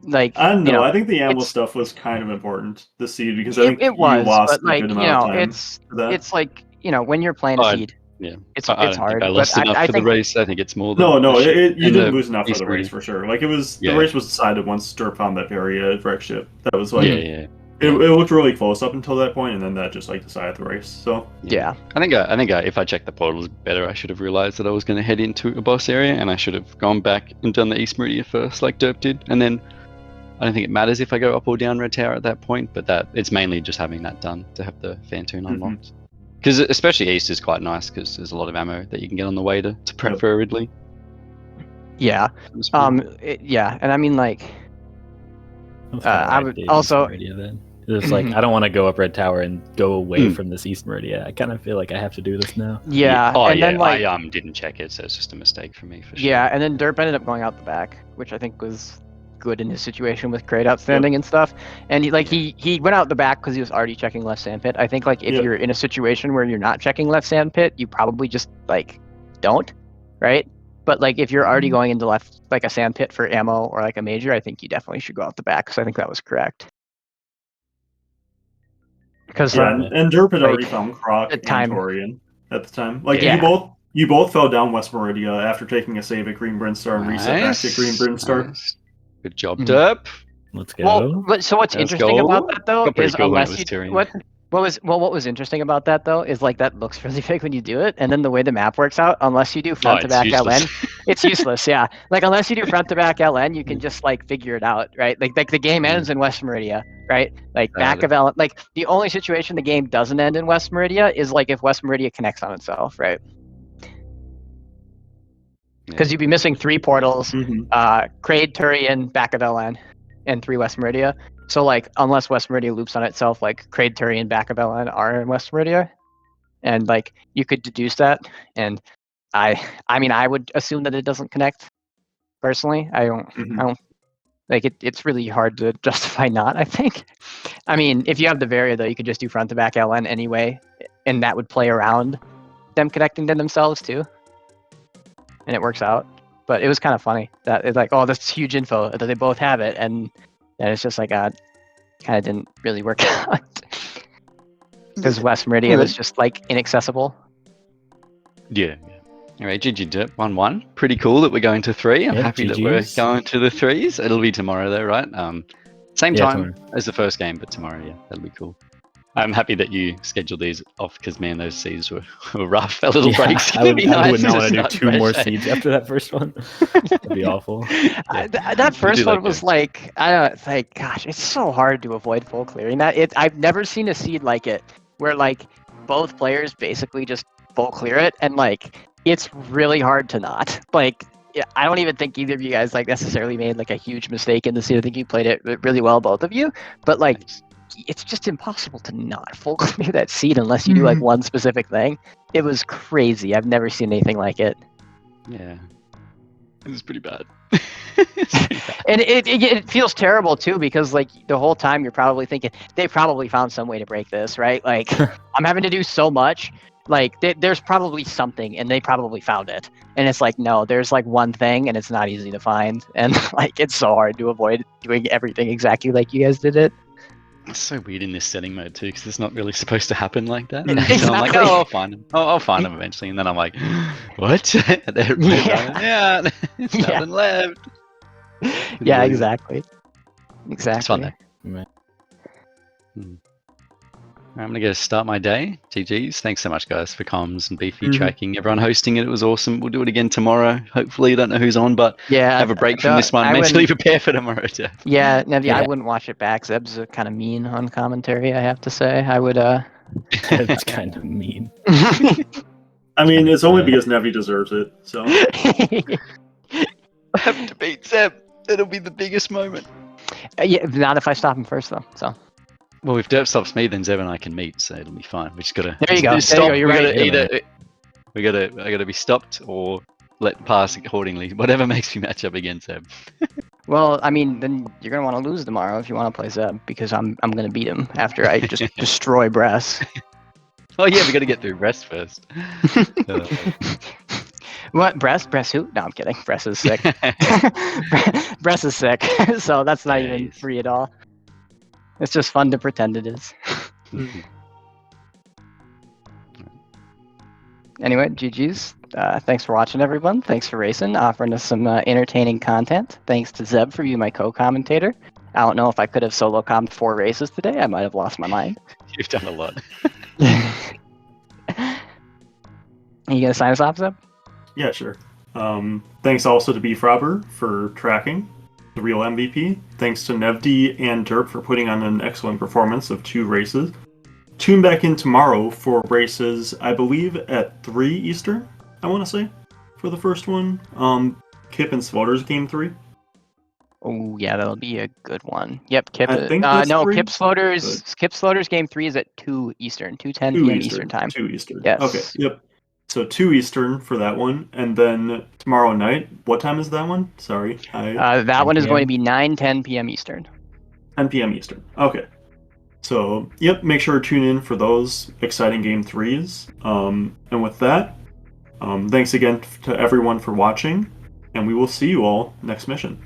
Like, I don't know. you know, I think the ammo it's- stuff was kind of important to see because I think it was, you lost but like, a good you amount know, of time it's for that. it's like, you know, when you're playing Oh, a seed, Yeah. it's I don't hard. think I lost but enough I for think the race. I think it's more than No, the ship you and didn't the lose enough for East the race Meridian. for sure. Like it was, Yeah. the race was decided once Derp found that area at wreck ship. That was like, Yeah. it looked really close up until that point, and then that just like decided the race. So yeah. I think if I checked the portals better, I should have realized that I was going to head into a boss area, and I should have gone back and done the East Meridian first, like Derp did, and then I don't think it matters if I go up or down Red Tower at that point. But that it's mainly just having that done to have the Fantoon unlocked. Because especially East is quite nice because there's a lot of ammo that you can get on the way to prep Yep. for Ridley. Yeah. Yeah, and I mean, like, I would also- It's like I don't want to go up Red Tower and go away from this East Meridian. I kind of feel like I have to do this now. yeah. Oh and yeah. then like, I didn't check it, so it's just a mistake for me. For sure. yeah, and then Derp ended up going out the back, which I think was good in his situation with Crate outstanding and stuff. And he went out the back because he was already checking left sandpit. I think like if Yep. you're in a situation where you're not checking left sandpit, you probably just like don't, right? But like if you're already going into left like a sandpit for ammo or like a major, I think you definitely should go out the back. So I think that was correct. Because yeah, and Derp had already like, found Croc the and time- Torian at the time. Like Yeah. you both fell down West Meridia after taking a save at Green Brinstar and reset back to Green Brinstar. Nice. Good job, Mhm. Derp. Let's go. Well, so what's Let's interesting go. about that though Got pretty is cool when it unless was you Tyrion. what was interesting about that though is like that looks really big when you do it, and then the way the map works out, unless you do front to it's back useless. LN, it's useless. Yeah, like unless you do front to back LN, you can just like figure it out, right? Like the game ends in West Meridia, right? Like back of LN, like the only situation the game doesn't end in West Meridia is like if West Meridia connects on itself, right? Because you'd be missing 3 portals, Kraid, Turian, back of LN, and 3 West Meridia. So like unless West Meridia loops on itself, like Kraid, Turian, back of LN are in West Meridia, and like you could deduce that. And I mean I would assume that it doesn't connect, personally. I don't like it. It's really hard to justify not. I think. I mean, if you have the Varia though, you could just do front to back LN anyway, and that would play around them connecting to themselves too, and it works out. But it was kind of funny that it's like, oh, this huge info that they both have it, and it's just like, kind of didn't really work out because West Meridian was just like inaccessible. Yeah. All right, GG Derp 1-1. Pretty cool that we're going to 3. I'm happy that we're going to the 3s. It'll be tomorrow though, right? Same time as the first game, but tomorrow, yeah, that'll be cool. I'm happy that you scheduled these off because, man, those seeds were rough. A little breaks. I would not want to do 2 more seeds after that first one. That'd be awful. That first one was like, I don't know, it's like, gosh, it's so hard to avoid full clearing that. I've never seen a seed like it where like both players basically just full clear it, and like it's really hard to not. Like, I don't even think either of you guys like necessarily made like a huge mistake in the seed. I think you played it really well, both of you. But like, it's just impossible to not full clear that seed unless you do like one specific thing. It was crazy. I've never seen anything like it. Yeah, it was pretty bad. And it feels terrible too, because like the whole time you're probably thinking they probably found some way to break this, right? Like I'm having to do so much. Like there's probably something, and they probably found it. And it's like, no, there's like one thing, and it's not easy to find. And like it's so hard to avoid doing everything exactly like you guys did it. It's so weird in this setting mode too, because it's not really supposed to happen like that. Exactly. So I'm like, oh, I'll find them. I'll find them eventually, and then I'm like, what? There's nothing left. Yeah, exactly. Exactly. It's fun though. I'm gonna go start my day. GG's. Thanks so much, guys, for comms and beefy tracking. Everyone hosting it. It was awesome. We'll do it again tomorrow. Hopefully, I don't know who's on, but have a break from this one. Mentally prepare for tomorrow too. Yeah, Nevdi, I wouldn't watch it back. Zeb's kind of mean on commentary, I have to say. I would. It's kind of mean. I mean, it's only because Nevdi deserves it. So I have to beat Zeb. It'll be the biggest moment. Yeah, not if I stop him first, though. So. Well, if Derp stops me, then Zeb and I can meet, so it'll be fine. We just gotta. There you go. Stop. You're right. I gotta be stopped or let pass accordingly. Whatever makes me match up against Zeb. Well, I mean, then you're gonna want to lose tomorrow if you want to play Zeb, because I'm gonna beat him after I just destroy Bress. Oh yeah, we gotta get through Bress first. What? Bress who? No, I'm kidding. Bress is sick. Bress is sick, so that's not even free at all. It's just fun to pretend it is. Anyway, GG's. Thanks for watching, everyone. Thanks for racing, offering us some entertaining content. Thanks to Zeb for being my co-commentator. I don't know if I could have solo commed 4 races today. I might have lost my mind. You've done a lot. Are you gonna sign us off, Zeb? yeah, sure. Thanks also to Beef Robber for tracking, the real MVP. Thanks to Nevdi and Derp for putting on an excellent performance of 2 races. Tune back in tomorrow for races, I believe, at 3 Eastern, I want to say, for the first one. Kip and Slaughter's Game 3. Oh, yeah, that'll be a good one. Yep, Kip. I think that's no, 3, Kip Slaughter's Game 3 is at 2 Eastern, 2:10 p.m. Eastern time. 2 Eastern. Yes. Okay, yep. So 2 Eastern for that one, and then tomorrow night, what time is that one? Sorry. That one is going to be 9:10 p.m. Eastern. 10 p.m. Eastern. Okay. So, yep, make sure to tune in for those exciting Game 3s. And with that, thanks again to everyone for watching, and we will see you all next mission.